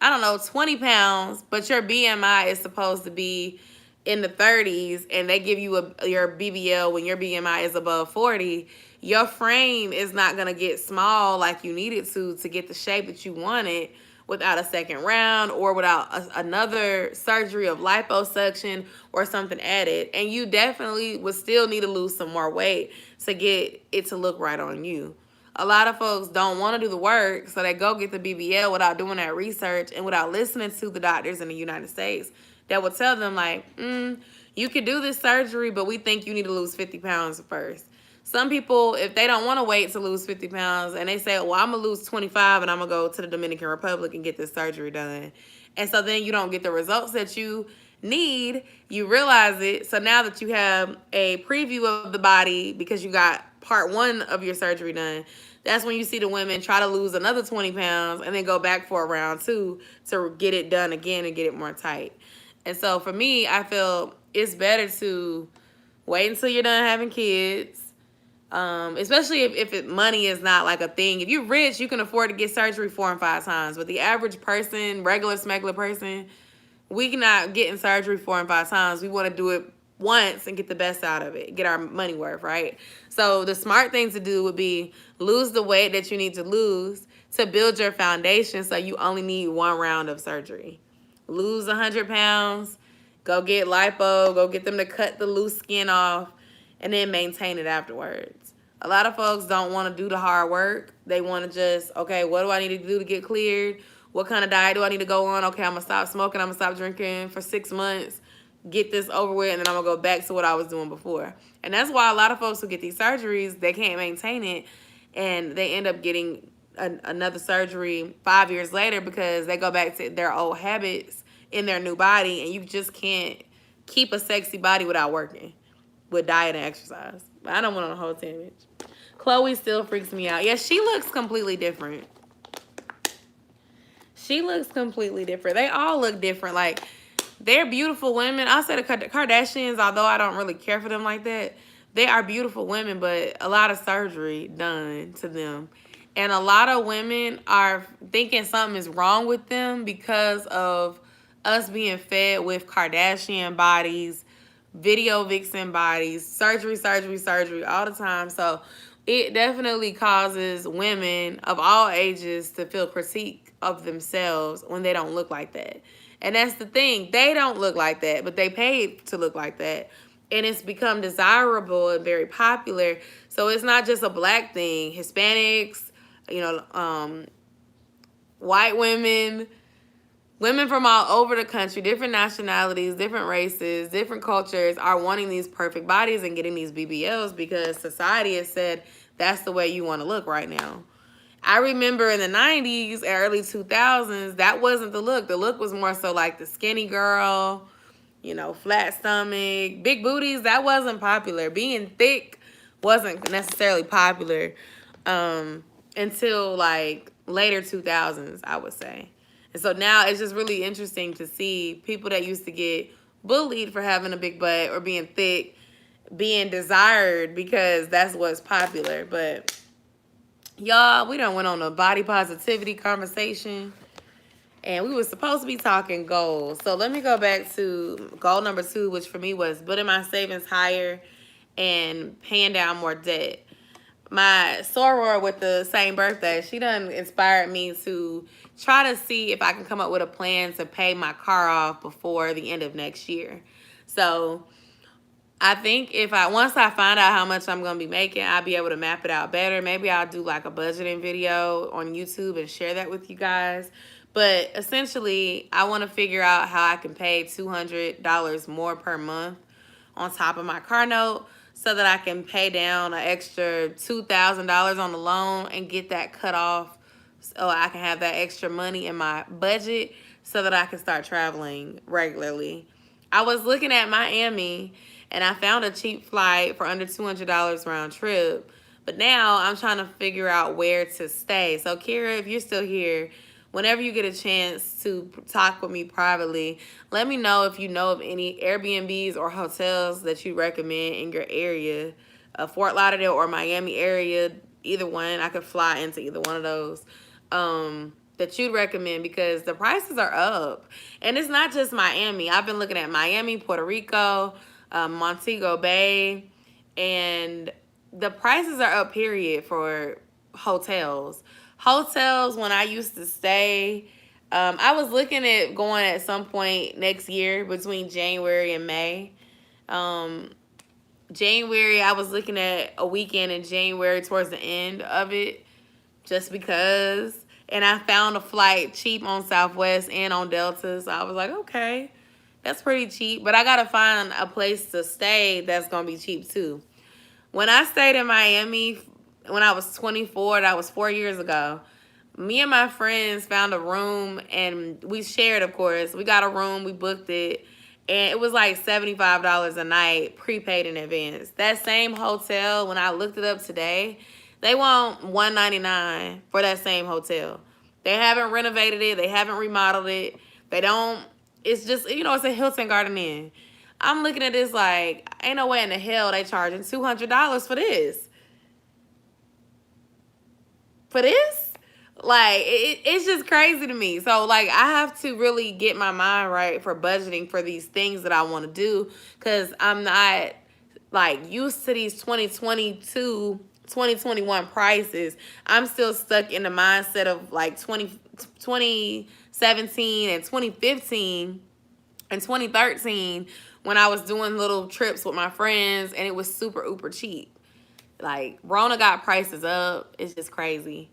20 pounds, but your BMI is supposed to be in the 30s and they give you your BBL when your BMI is above 40, your frame is not going to get small like you need it to get the shape that you wanted without a second round or without another surgery of liposuction or something added. And you definitely would still need to lose some more weight to get it to look right on you. A lot of folks don't want to do the work, so they go get the BBL without doing that research and without listening to the doctors in the United States that will tell them, like, you could do this surgery, but we think you need to lose 50 pounds first. Some people, if they don't want to wait to lose 50 pounds and they say, well, I'm going to lose 25 and I'm going to go to the Dominican Republic and get this surgery done. And so then you don't get the results that you need. You realize it. So now that you have a preview of the body because you got part one of your surgery done, that's when you see the women try to lose another 20 pounds and then go back for a round two to get it done again and get it more tight. And so for me, I feel it's better to wait until you're done having kids, especially if money is not like a thing. If you're rich, you can afford to get surgery 4 and 5 times. But the average person, regular, smuggler person, we cannot get in surgery 4 and 5 times. We want to do it once and get the best out of it, get our money worth, right? So the smart thing to do would be lose the weight that you need to lose to build your foundation so you only need one round of surgery. Lose 100 pounds, go get lipo, go get them to cut the loose skin off, and then maintain it afterwards. A lot of folks don't want to do the hard work. They want to just, okay, what do I need to do to get cleared? What kind of diet do I need to go on? Okay, I'm going to stop smoking. I'm going to stop drinking for 6 months. Get this over with, and then I'm going to go back to what I was doing before. And that's why a lot of folks who get these surgeries, they can't maintain it, and they end up getting another surgery 5 years later because they go back to their old habits in their new body, and you just can't keep a sexy body without working with diet and exercise. But I don't want on a whole tangent. Chloe still freaks me out. Yeah, she looks completely different. She looks completely different. They all look different. Like, they're beautiful women. I'll say the Kardashians, although I don't really care for them like that, they are beautiful women, but a lot of surgery done to them. And a lot of women are thinking something is wrong with them because of us being fed with Kardashian bodies, video vixen bodies, surgery all the time. So it definitely causes women of all ages to feel critique of themselves when they don't look like that. And that's the thing. They don't look like that, but they paid to look like that. And it's become desirable and very popular. So it's not just a black thing. Hispanics, white women, women from all over the country, different nationalities, different races, different cultures are wanting these perfect bodies and getting these BBLs because society has said that's the way you want to look right now. I remember in the 90s, early 2000s, that wasn't the look. The look was more so like the skinny girl, flat stomach, big booties. That wasn't popular. Being thick wasn't necessarily popular until like later 2000s, I would say. And so now it's just really interesting to see people that used to get bullied for having a big butt or being thick being desired because that's what's popular. But y'all, we done went on a body positivity conversation, and we were supposed to be talking goals. So let me go back to goal number 2, which for me was building my savings higher and paying down more debt. My soror with the same birthday, she done inspired me to try to see if I can come up with a plan to pay my car off before the end of next year. So I think once I find out how much I'm going to be making, I'll be able to map it out better. Maybe I'll do like a budgeting video on YouTube and share that with you guys. But essentially, I want to figure out how I can pay $200 more per month on top of my car note so that I can pay down an extra $2,000 on the loan and get that cut off so I can have that extra money in my budget so that I can start traveling regularly. I was looking at Miami and I found a cheap flight for under $200 round trip. But now I'm trying to figure out where to stay. So Kira, if you're still here, whenever you get a chance to talk with me privately, let me know if you know of any Airbnbs or hotels that you recommend in your area, Fort Lauderdale or Miami area, either one. I could fly into either one of those that you'd recommend because the prices are up. And it's not just Miami. I've been looking at Miami, Puerto Rico, Montego Bay, and the prices are up, period, for hotels. Hotels, when I used to stay, I was looking at going at some point next year between January and May. January, I was looking at a weekend in January towards the end of it just because. And I found a flight cheap on Southwest and on Delta. So I was like, okay, that's pretty cheap. But I got to find a place to stay that's going to be cheap too. When I stayed in Miami when I was 24, that was 4 years ago, me and my friends found a room and we shared, of course. We got a room, we booked it, and it was like $75 a night prepaid in advance. That same hotel, when I looked it up today, they want $199 for that same hotel. They haven't renovated it. They haven't remodeled it. It's just, it's a Hilton Garden Inn. I'm looking at this like, ain't no way in the hell they charging $200 for this. For this? Like, it's just crazy to me. So, like, I have to really get my mind right for budgeting for these things that I want to do, because I'm not, like, used to these 2022, 2021 prices. I'm still stuck in the mindset of, like, 2017 and 2015 and 2013 when I was doing little trips with my friends, and it was super, uber cheap. Like, Rona got prices up. It's just crazy.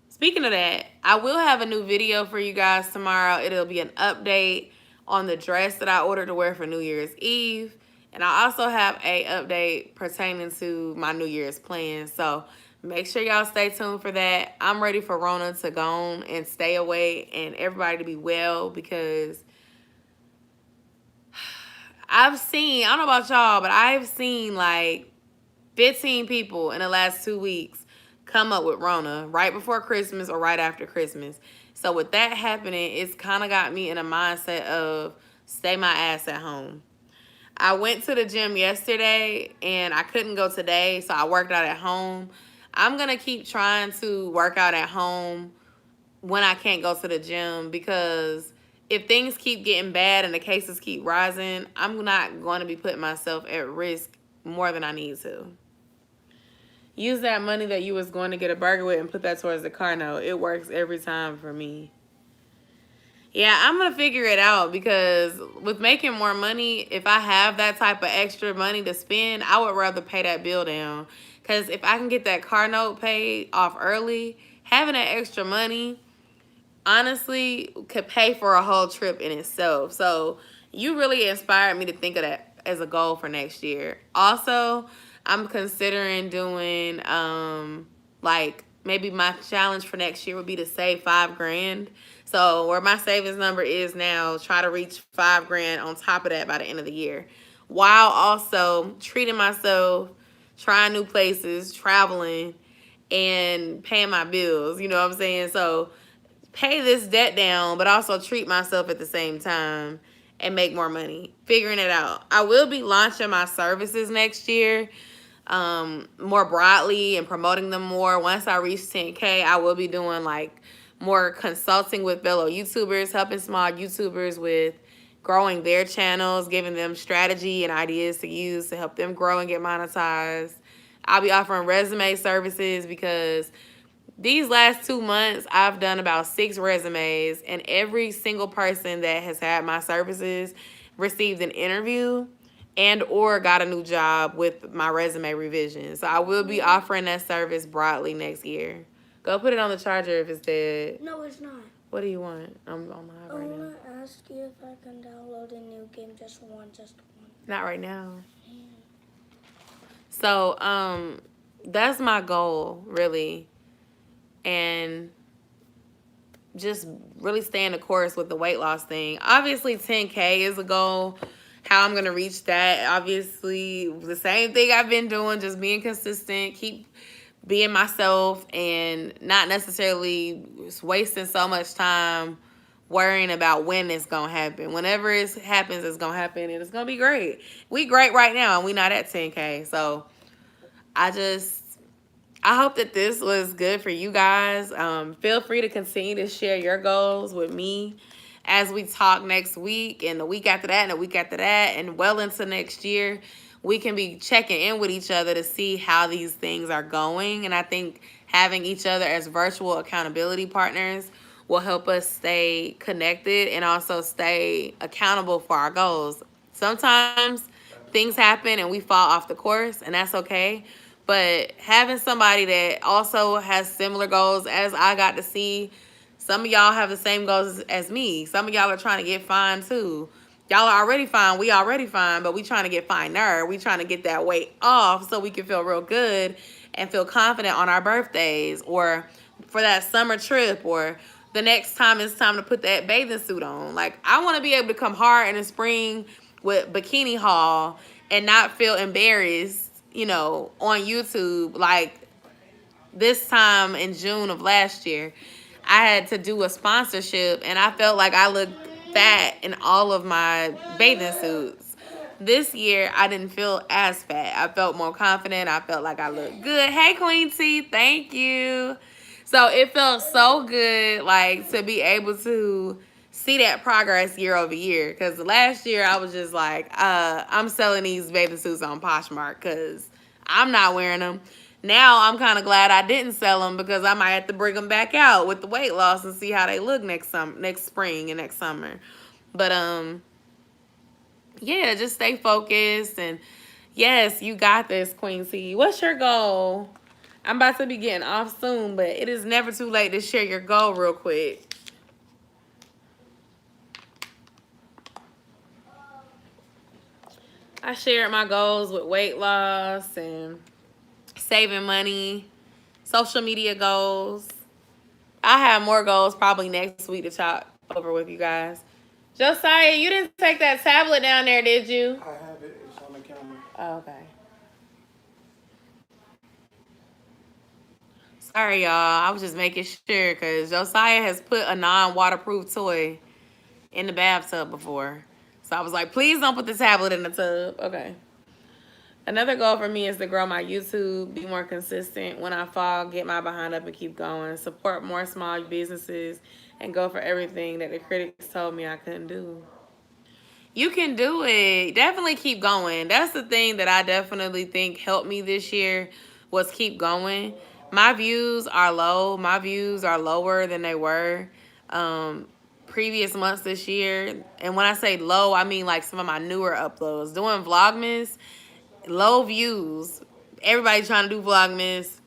Speaking of that, I will have a new video for you guys tomorrow. It'll be an update on the dress that I ordered to wear for New Year's Eve. And I also have a update pertaining to my New Year's plans. So make sure y'all stay tuned for that. I'm ready for Rona to go on and stay away and everybody to be well, because I've seen, I don't know about y'all, but I've seen like 15 people in the last 2 weeks come up with Rona right before Christmas or right after Christmas. So with that happening, it's kind of got me in a mindset of stay my ass at home. I went to the gym yesterday and I couldn't go today, so I worked out at home. I'm going to keep trying to work out at home when I can't go to the gym, because if things keep getting bad and the cases keep rising, I'm not going to be putting myself at risk more than I need to. Use that money that you was going to get a burger with and put that towards the car note. It works every time for me. Yeah, I'm going to figure it out, because with making more money, if I have that type of extra money to spend, I would rather pay that bill down. Because if I can get that car note paid off early, having that extra money, honestly, could pay for a whole trip in itself. So you really inspired me to think of that as a goal for next year. Also, I'm considering doing, like, maybe my challenge for next year would be to save $5,000. So where my savings number is now, try to reach $5,000 on top of that by the end of the year, while also treating myself, trying new places, traveling, and paying my bills. You know what I'm saying? So pay this debt down, but also treat myself at the same time and make more money. Figuring it out. I will be launching my services next year, more broadly, and promoting them more. Once I reach 10K, I will be doing like more consulting with fellow YouTubers, helping small YouTubers with growing their channels, giving them strategy and ideas to use to help them grow and get monetized. I'll be offering resume services, because these last 2 months, I've done about 6 resumes, and every single person that has had my services received an interview and or got a new job with my resume revision. So I will be offering that service broadly next year. Go put it on the charger if it's dead. No, it's not. What do you want? I'm on live right now. I want to ask you if I can download a new game, just one. Not right now. So, that's my goal, really. And just really staying the course with the weight loss thing. Obviously, 10K is a goal. How I'm going to reach that, obviously, the same thing I've been doing, just being consistent, keep being myself, and not necessarily wasting so much time worrying about when it's going to happen. Whenever it happens, it's going to happen, and it's going to be great. We great right now, and we not at 10K. So I hope that this was good for you guys. Feel free to continue to share your goals with me as we talk next week, and the week after that, and the week after that, and well into next year. We can be checking in with each other to see how these things are going. And I think having each other as virtual accountability partners will help us stay connected and also stay accountable for our goals. Sometimes things happen and we fall off the course, and that's okay. But having somebody that also has similar goals as I got to see, some of y'all have the same goals as me. Some of y'all are trying to get fine too. Y'all are already fine. We already fine, but we trying to get finer. We trying to get that weight off so we can feel real good and feel confident on our birthdays, or for that summer trip, or the next time it's time to put that bathing suit on. Like, I want to be able to come hard in the spring with bikini haul and not feel embarrassed, you know, on YouTube. Like this time in June of last year, I had to do a sponsorship and I felt like I looked fat in all of my bathing suits. This year, I didn't feel as fat. I felt more confident. I felt like I looked good. Hey, Queen T, thank you. So it felt so good, like, to be able to see that progress year over year. Because last year I was just like, I'm selling these bathing suits on Poshmark because I'm not wearing them. Now I'm kind of glad I didn't sell them because I might have to bring them back out with the weight loss and see how they look next spring and next summer. But yeah, just stay focused, and yes, you got this, Queen C. What's your goal? I'm about to be getting off soon, but it is never too late to share your goal real quick. I shared my goals with weight loss and saving money, social media goals. I have more goals probably next week to talk over with you guys. Josiah, you didn't take that tablet down there, did you? I have it. It's on the camera. Oh, okay. Sorry, y'all. I was just making sure because Josiah has put a non-waterproof toy in the bathtub before. So I was like, please don't put the tablet in the tub. Okay. Another goal for me is to grow my YouTube, be more consistent. When I fall, get my behind up and keep going. Support more small businesses and go for everything that the critics told me I couldn't do. You can do it. Definitely keep going. That's the thing that I definitely think helped me this year was keep going. My views are low. My views are lower than they were previous months this year. And when I say low, I mean like some of my newer uploads. Doing Vlogmas, low views. Everybody trying to do Vlogmas.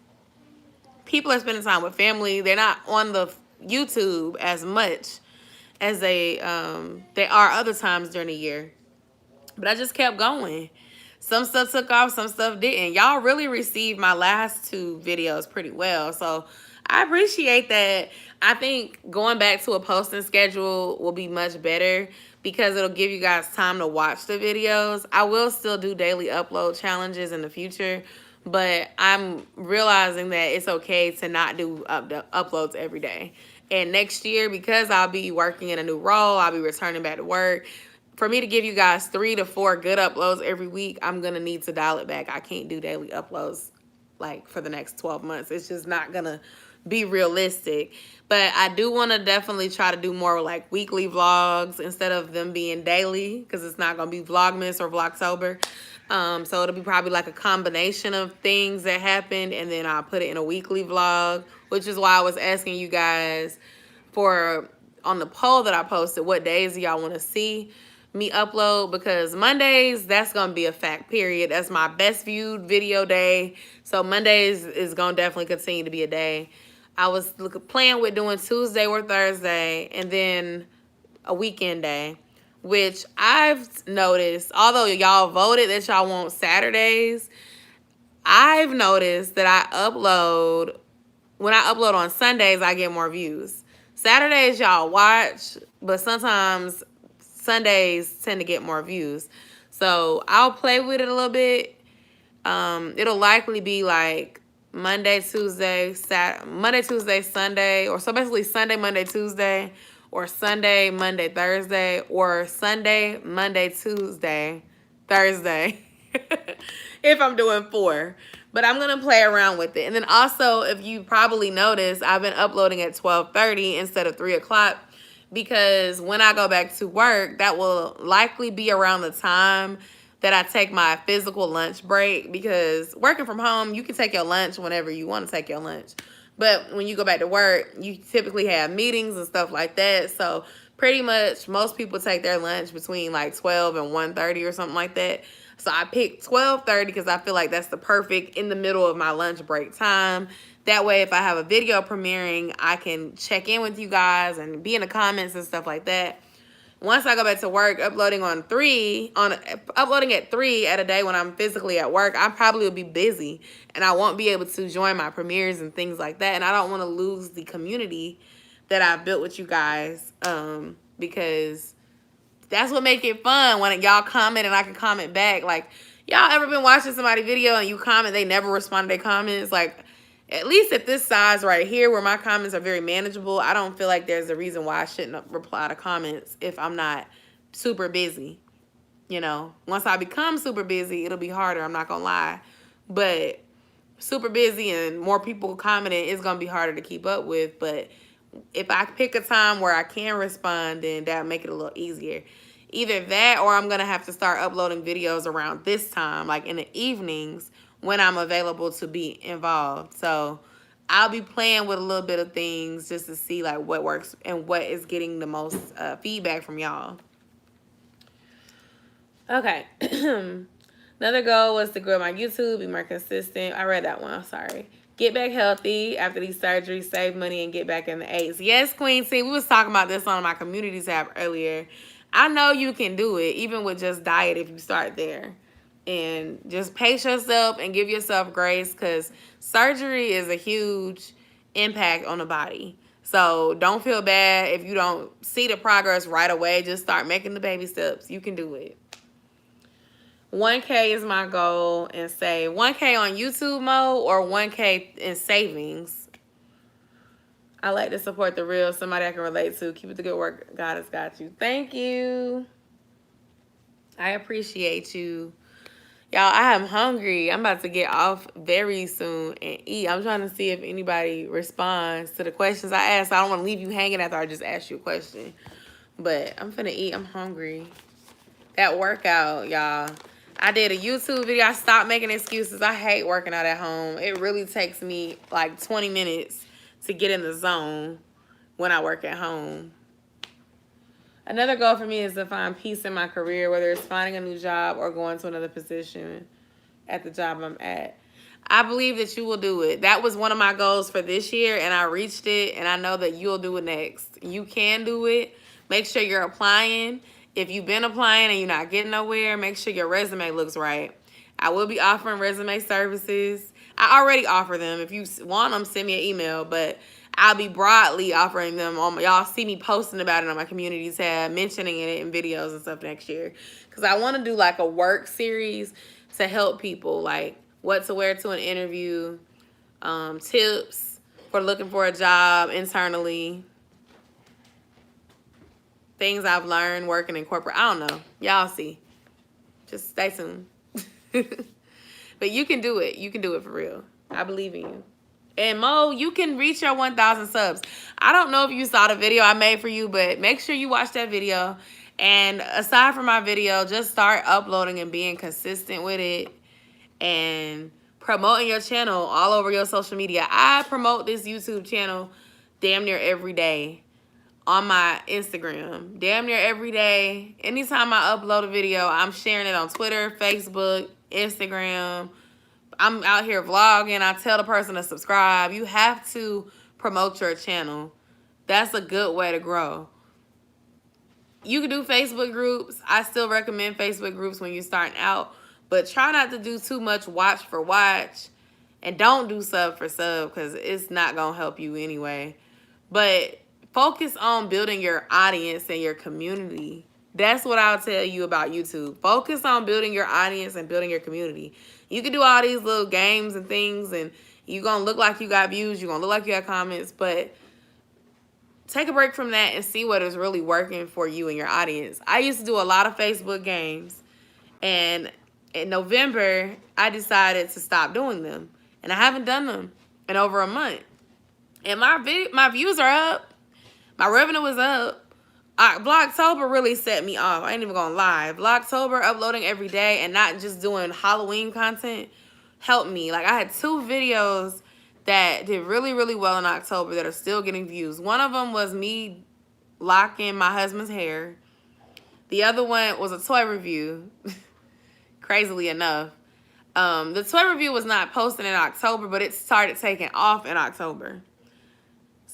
People are spending time with family. They're not on the YouTube as much as they are other times during the year. But I just kept going. Some stuff took off, some stuff didn't. Y'all really received my last two videos pretty well. So I appreciate that. I think going back to a posting schedule will be much better because it'll give you guys time to watch the videos. I will still do daily upload challenges in the future, but I'm realizing that it's okay to not do uploads every day. And next year, because I'll be working in a new role, I'll be returning back to work. For me to give you guys 3 to 4 good uploads every week, I'm going to need to dial it back. I can't do daily uploads like for the next 12 months. It's just not going to be realistic. But I do want to definitely try to do more like weekly vlogs instead of them being daily because it's not going to be Vlogmas or Vlogtober. So it'll be probably like a combination of things that happened, and then I'll put it in a weekly vlog, which is why I was asking you guys for on the poll that I posted, what days do y'all want to see me upload? Because Mondays, that's going to be a fact, period. That's my best viewed video day. So Mondays is going to definitely continue to be a day. I was playing with doing Tuesday or Thursday and then a weekend day, which I've noticed, although y'all voted that y'all want Saturdays, I've noticed that when I upload on Sundays, I get more views. Saturdays, y'all watch, but sometimes Sundays tend to get more views. So I'll play with it a little bit. It'll likely be like Monday, Tuesday, Sunday, or so basically Sunday, Monday, Tuesday, or Sunday, Monday, Thursday, or Sunday, Monday, Tuesday, Thursday. If I'm doing 4. But I'm going to play around with it. And then also, if you probably noticed, I've been uploading at 12:30 instead of 3 o'clock because when I go back to work, that will likely be around the time that I take my physical lunch break, because working from home, you can take your lunch whenever you want to take your lunch. But when you go back to work, you typically have meetings and stuff like that. So pretty much most people take their lunch between like 12 and 1:30 or something like that. So I picked 12:30 because I feel like that's the perfect in the middle of my lunch break time. That way, if I have a video premiering, I can check in with you guys and be in the comments and stuff like that. Once I go back to work, uploading at 3 at a day when I'm physically at work, I probably will be busy and I won't be able to join my premieres and things like that. And I don't want to lose the community that I've built with you guys, because that's what make it fun when y'all comment and I can comment back. Like, y'all ever been watching somebody's video and you comment, they never respond to their comments? Like, at least at this size right here where my comments are very manageable, I don't feel like there's a reason why I shouldn't reply to comments if I'm not super busy. You know, once I become super busy, it'll be harder, I'm not gonna lie. But super busy and more people commenting, it's going to be harder to keep up with. But if I pick a time where I can respond, then that'll make it a little easier. Either that or I'm going to have to start uploading videos around this time, like in the evenings when I'm available to be involved. So I'll be playing with a little bit of things just to see like what works and what is getting the most feedback from y'all. Okay. Another goal was to grow my YouTube, be more consistent. I read that one. I'm sorry. Get back healthy after these surgeries, save money, and get back in the A's. Yes, Queen C, we was talking about this on my community tab earlier. I know you can do it, even with just diet if you start there. And just pace yourself and give yourself grace, because surgery is a huge impact on the body. So don't feel bad if you don't see the progress right away. Just start making the baby steps. You can do it. 1K is my goal, and say 1K on YouTube mode or 1K in savings. I like to support the real, somebody I can relate to. Keep it the good work. God has got you. Thank you. I appreciate you. Y'all, I am hungry. I'm about to get off very soon and eat. I'm trying to see if anybody responds to the questions I asked. I don't want to leave you hanging after I just asked you a question. But I'm finna eat. I'm hungry. That workout, y'all. I did a YouTube video. I stopped making excuses. I hate working out at home. It really takes me like 20 minutes to get in the zone when I work at home. Another goal for me is to find peace in my career, whether it's finding a new job or going to another position at the job I'm at. I believe that you will do it. That was one of my goals for this year, and I reached it, and I know that you'll do it next. You can do it. Make sure you're applying. If you've been applying and you're not getting nowhere, make sure your resume looks right. I will be offering resume services. I already offer them. If you want them, send me an email, but I'll be broadly offering them. Y'all see me posting about it on my community tab, mentioning it in videos and stuff next year. Because I want to do like a work series to help people, like what to wear to an interview, tips for looking for a job internally, things I've learned working in corporate. I don't know. Y'all see. Just stay tuned. But you can do it. You can do it for real. I believe in you. And Mo, you can reach your 1,000 subs. I don't know if you saw the video I made for you, but make sure you watch that video. And aside from my video, just start uploading and being consistent with it and promoting your channel all over your social media. I promote this YouTube channel damn near every day on my Instagram. Damn near every day. Anytime I upload a video, I'm sharing it on Twitter, Facebook, Instagram. I'm out here vlogging. I tell the person to subscribe. You have to promote your channel. That's a good way to grow. You can do Facebook groups. I still recommend Facebook groups when you're starting out. But try not to do too much watch for watch. And don't do sub for sub, because it's not going to help you anyway. But focus on building your audience and your community. That's what I'll tell you about YouTube. Focus on building your audience and building your community. You can do all these little games and things, and you're going to look like you got views. You're going to look like you got comments. But take a break from that and see what is really working for you and your audience. I used to do a lot of Facebook games. And in November, I decided to stop doing them. And I haven't done them in over a month. And my views are up. My revenue is up. Vlogtober really set me off. I ain't even gonna lie. Vlogtober, uploading every day and not just doing Halloween content, helped me. Like, I had 2 videos that did really, really well in October that are still getting views. One of them was me locking my husband's hair. The other one was a toy review, crazily enough. The toy review was not posted in October, but it started taking off in October.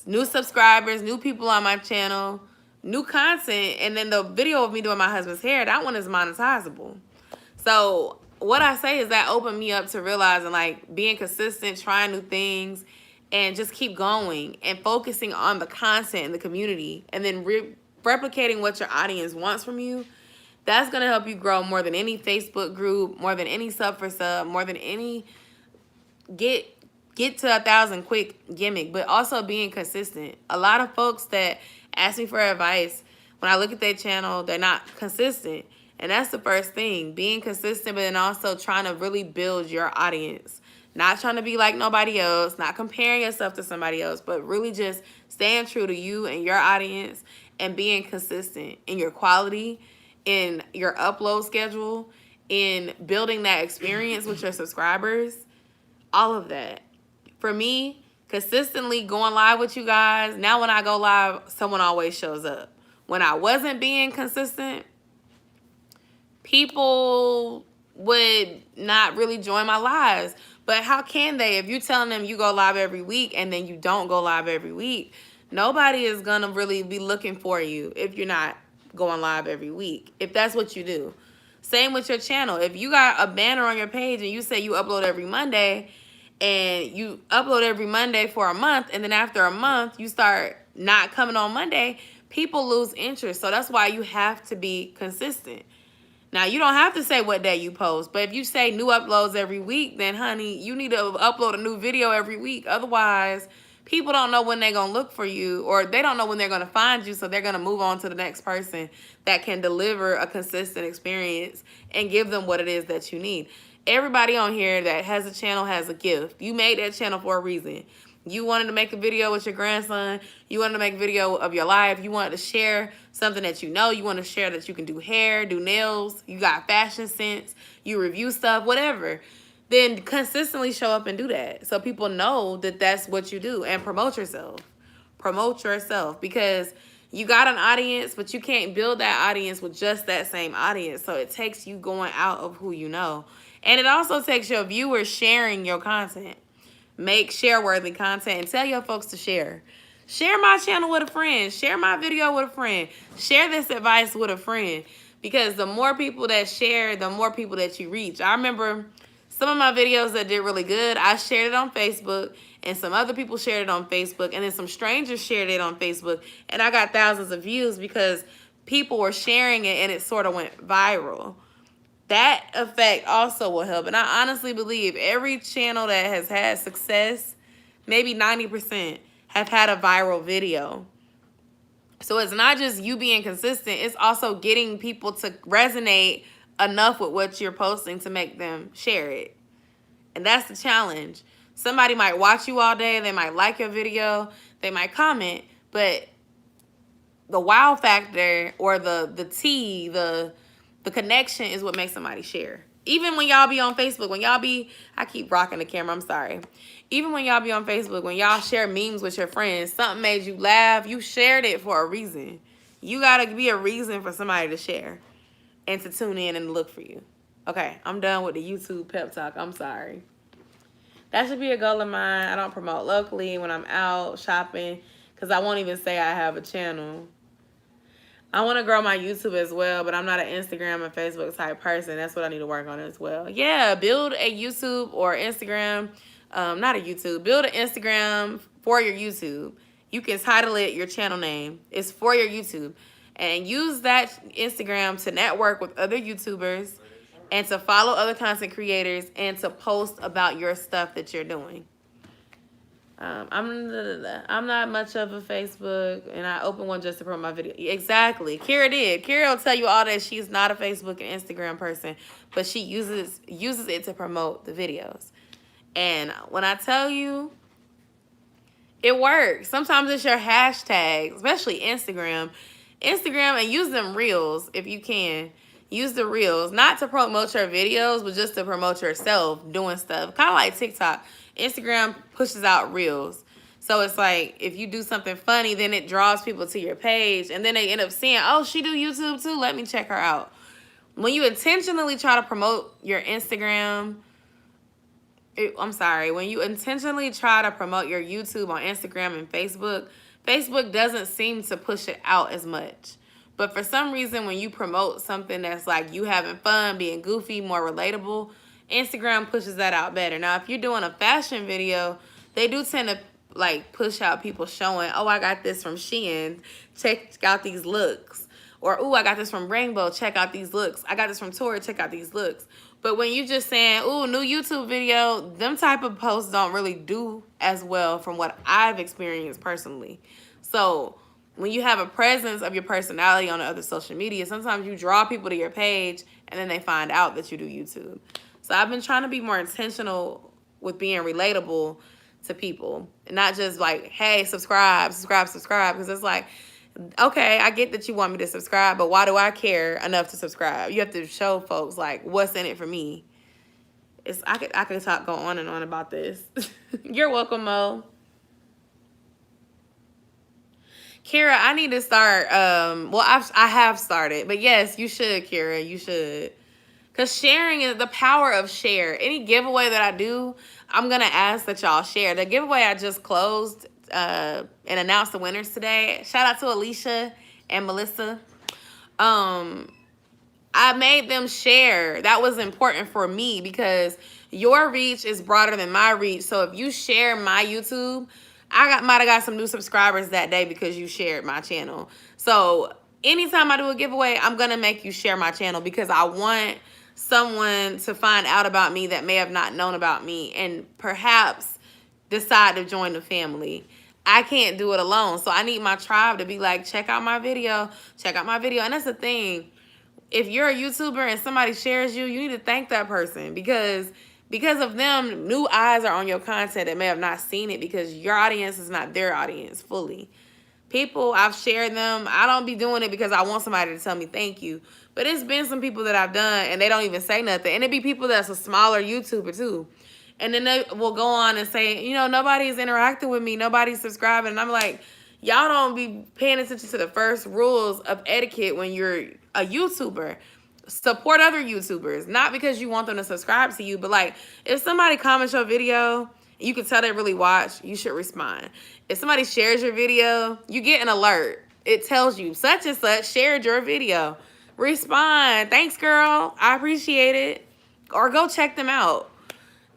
New subscribers, new people on my channel, new content, and then the video of me doing my husband's hair, that one is monetizable. So what I say is that opened me up to realizing, like, being consistent, trying new things, and just keep going and focusing on the content and the community, and then replicating what your audience wants from you. That's going to help you grow more than any Facebook group, more than any sub for sub, more than any get to 1,000 quick gimmick, but also being consistent. A lot of folks that ask me for advice, when I look at their channel, they're not consistent. And that's the first thing, being consistent, but then also trying to really build your audience. Not trying to be like nobody else, not comparing yourself to somebody else, but really just staying true to you and your audience and being consistent in your quality, in your upload schedule, in building that experience with your subscribers, all of that. For me, consistently going live with you guys, now when I go live, someone always shows up. When I wasn't being consistent, people would not really join my lives. But how can they? If you're telling them you go live every week and then you don't go live every week, nobody is going to really be looking for you if you're not going live every week, if that's what you do. Same with your channel. If you got a banner on your page and you say you upload every Monday and you upload every Monday for a month, and then after a month you start not coming on Monday, people lose interest. So that's why you have to be consistent. Now, you don't have to say what day you post, but if you say new uploads every week, then, honey, you need to upload a new video every week. Otherwise, people don't know when they're going to look for you, or they don't know when they're going to find you, so they're going to move on to the next person that can deliver a consistent experience and give them what it is that you need. Everybody on here that has a channel has a gift. You made that channel for a reason. You wanted to make a video with your grandson. You wanted to make a video of your life. You wanted to share something that you know. You want to share that you can do hair, do nails. You got fashion sense. You review stuff, whatever. Then consistently show up and do that. So people know that that's what you do. And promote yourself. Promote yourself. Because you got an audience, but you can't build that audience with just that same audience. So it takes you going out of who you know. And it also takes your viewers sharing your content. Make share-worthy content and tell your folks to share. Share my channel with a friend. Share my video with a friend. Share this advice with a friend. Because the more people that share, the more people that you reach. I remember some of my videos that did really good, I shared it on Facebook, and some other people shared it on Facebook, and then some strangers shared it on Facebook, and I got thousands of views because people were sharing it and it sort of went viral. That effect also will help. And I honestly believe every channel that has had success, maybe 90%, have had a viral video. So it's not just you being consistent. It's also getting people to resonate enough with what you're posting to make them share it. And that's the challenge. Somebody might watch you all day. They might like your video. They might comment. But the wow factor or the connection is what makes somebody share. Even when y'all be on Facebook, when y'all be, I keep rocking the camera, I'm sorry. Even when y'all be on Facebook, when y'all share memes with your friends, something made you laugh, you shared it for a reason. You gotta be a reason for somebody to share and to tune in and look for you. Okay, I'm done with the YouTube pep talk, I'm sorry. That should be a goal of mine. I don't promote locally when I'm out shopping because I won't even say I have a channel. I want to grow my YouTube as well, but I'm not an Instagram and Facebook type person. That's what I need to work on as well. Yeah, build a YouTube or Instagram. Not a YouTube. Build an Instagram for your YouTube. You can title it your channel name. It's for your YouTube. And use that Instagram to network with other YouTubers and to follow other content creators and to post about your stuff that you're doing. I'm not much of a Facebook, and I opened one just to promote my video. Exactly. Kira did. Kira will tell you all that she's not a Facebook and Instagram person, but she uses it to promote the videos. And when I tell you, it works. Sometimes it's your hashtag, especially Instagram. And use them reels if you can. Use the reels, not to promote your videos, but just to promote yourself doing stuff. Kind of like TikTok. Instagram pushes out reels. So it's like if you do something funny, then it draws people to your page. And then they end up seeing, oh, she do YouTube too. Let me check her out. When you intentionally try to promote your Instagram, when you intentionally try to promote your YouTube on Instagram and Facebook, Facebook doesn't seem to push it out as much. But for some reason, when you promote something that's like you having fun, being goofy, more relatable, Instagram pushes that out better. Now, if you're doing a fashion video, they do tend to like push out people showing, oh, I got this from Shein, check out these looks. Or, oh, I got this from Rainbow, check out these looks. I got this from Tori, check out these looks. But when you just saying, oh, new YouTube video, them type of posts don't really do as well from what I've experienced personally. So when you have a presence of your personality on the other social media, sometimes you draw people to your page and then they find out that you do YouTube. So I've been trying to be more intentional with being relatable to people. And not just like, hey, subscribe, subscribe, subscribe. Because it's like, okay, I get that you want me to subscribe, but why do I care enough to subscribe? You have to show folks like what's in it for me. I could go on and on about this. You're welcome, Mo. Kira, I need to start. Well, I have started, but yes, you should, Kira. You should, because sharing is the power of share. Any giveaway that I do, I'm gonna ask that y'all share. The giveaway I just closed and announced the winners today. Shout out to Alicia and Melissa. I made them share. That was important for me because your reach is broader than my reach. So if you share my YouTube, might have got some new subscribers that day because you shared my channel. So anytime I do a giveaway, I'm going to make you share my channel because I want someone to find out about me that may have not known about me and perhaps decide to join the family. I can't do it alone. So I need my tribe to be like, check out my video, check out my video. And that's the thing. If you're a YouTuber and somebody shares you, you need to thank that person because of them, new eyes are on your content that may have not seen it because your audience is not their audience fully. People, I've shared them. I don't be doing it because I want somebody to tell me thank you. But it's been some people that I've done and they don't even say nothing. And it be people that's a smaller YouTuber too. And then they will go on and say, you know, nobody's interacting with me. Nobody's subscribing. And I'm like, y'all don't be paying attention to the first rules of etiquette when you're a YouTuber. Support other YouTubers, not because you want them to subscribe to you, but like if somebody comments your video, you can tell they really watch, you should respond. If somebody shares your video, you get an alert. It tells you such and such shared your video. Respond. Thanks, girl. I appreciate it. Or go check them out.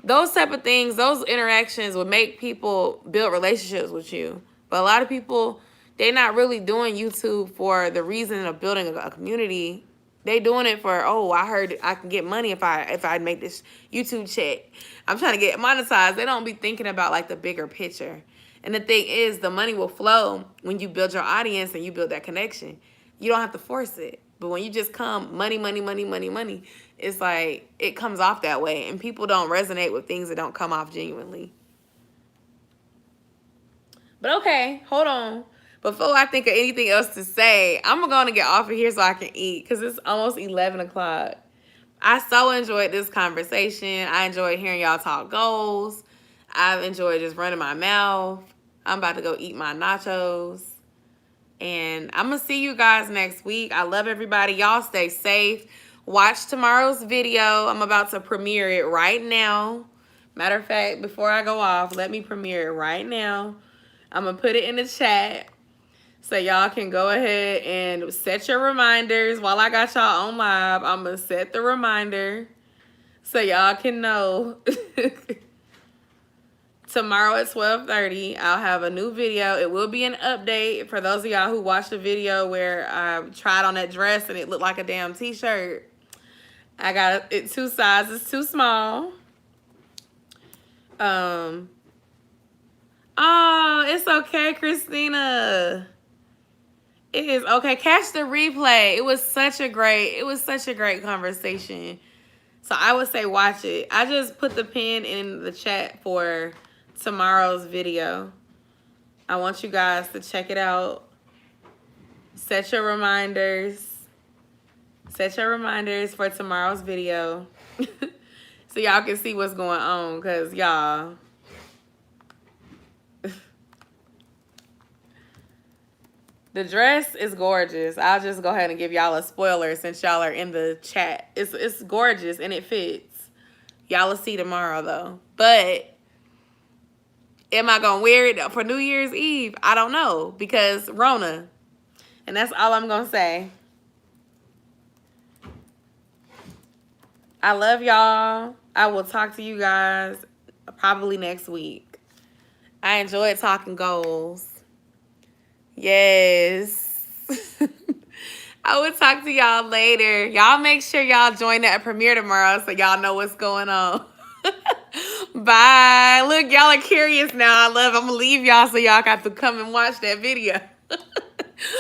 Those type of things, those interactions would make people build relationships with you. But a lot of people, they're not really doing YouTube for the reason of building a community. They doing it for, oh, I heard I can get money if I make this YouTube check. I'm trying to get monetized. They don't be thinking about like the bigger picture. And the thing is, the money will flow when you build your audience and you build that connection. You don't have to force it. But when you just come money, money, money, money, money, it's like it comes off that way. And people don't resonate with things that don't come off genuinely. But okay, hold on. Before I think of anything else to say, I'm going to get off of here so I can eat because it's almost 11 o'clock. I so enjoyed this conversation. I enjoyed hearing y'all talk goals. I've enjoyed just running my mouth. I'm about to go eat my nachos. And I'm going to see you guys next week. I love everybody. Y'all stay safe. Watch tomorrow's video. I'm about to premiere it right now. Matter of fact, before I go off, let me premiere it right now. I'm going to put it in the chat. So y'all can go ahead and set your reminders. While I got y'all on live, I'm going to set the reminder so y'all can know. Tomorrow at 12:30, I'll have a new video. It will be an update for those of y'all who watched the video where I tried on that dress and it looked like a damn t-shirt. I got it 2 sizes too small. Oh, it's okay, Christina. It is okay. Catch the replay. It was such a great conversation. So I would say watch it. I just put the pin in the chat for tomorrow's video. I want you guys to check it out. Set your reminders. Set your reminders for tomorrow's video. So y'all can see what's going on, because y'all, the dress is gorgeous. I'll just go ahead and give y'all a spoiler since y'all are in the chat. It's gorgeous and it fits. Y'all will see tomorrow though. But am I going to wear it for New Year's Eve? I don't know, because Rona. And that's all I'm going to say. I love y'all. I will talk to you guys probably next week. I enjoyed talking goals. Yes. I will talk to y'all later. Y'all make sure y'all join that premiere tomorrow so y'all know what's going on. Bye. Look, y'all are curious now. I'm going to leave y'all so y'all got to come and watch that video.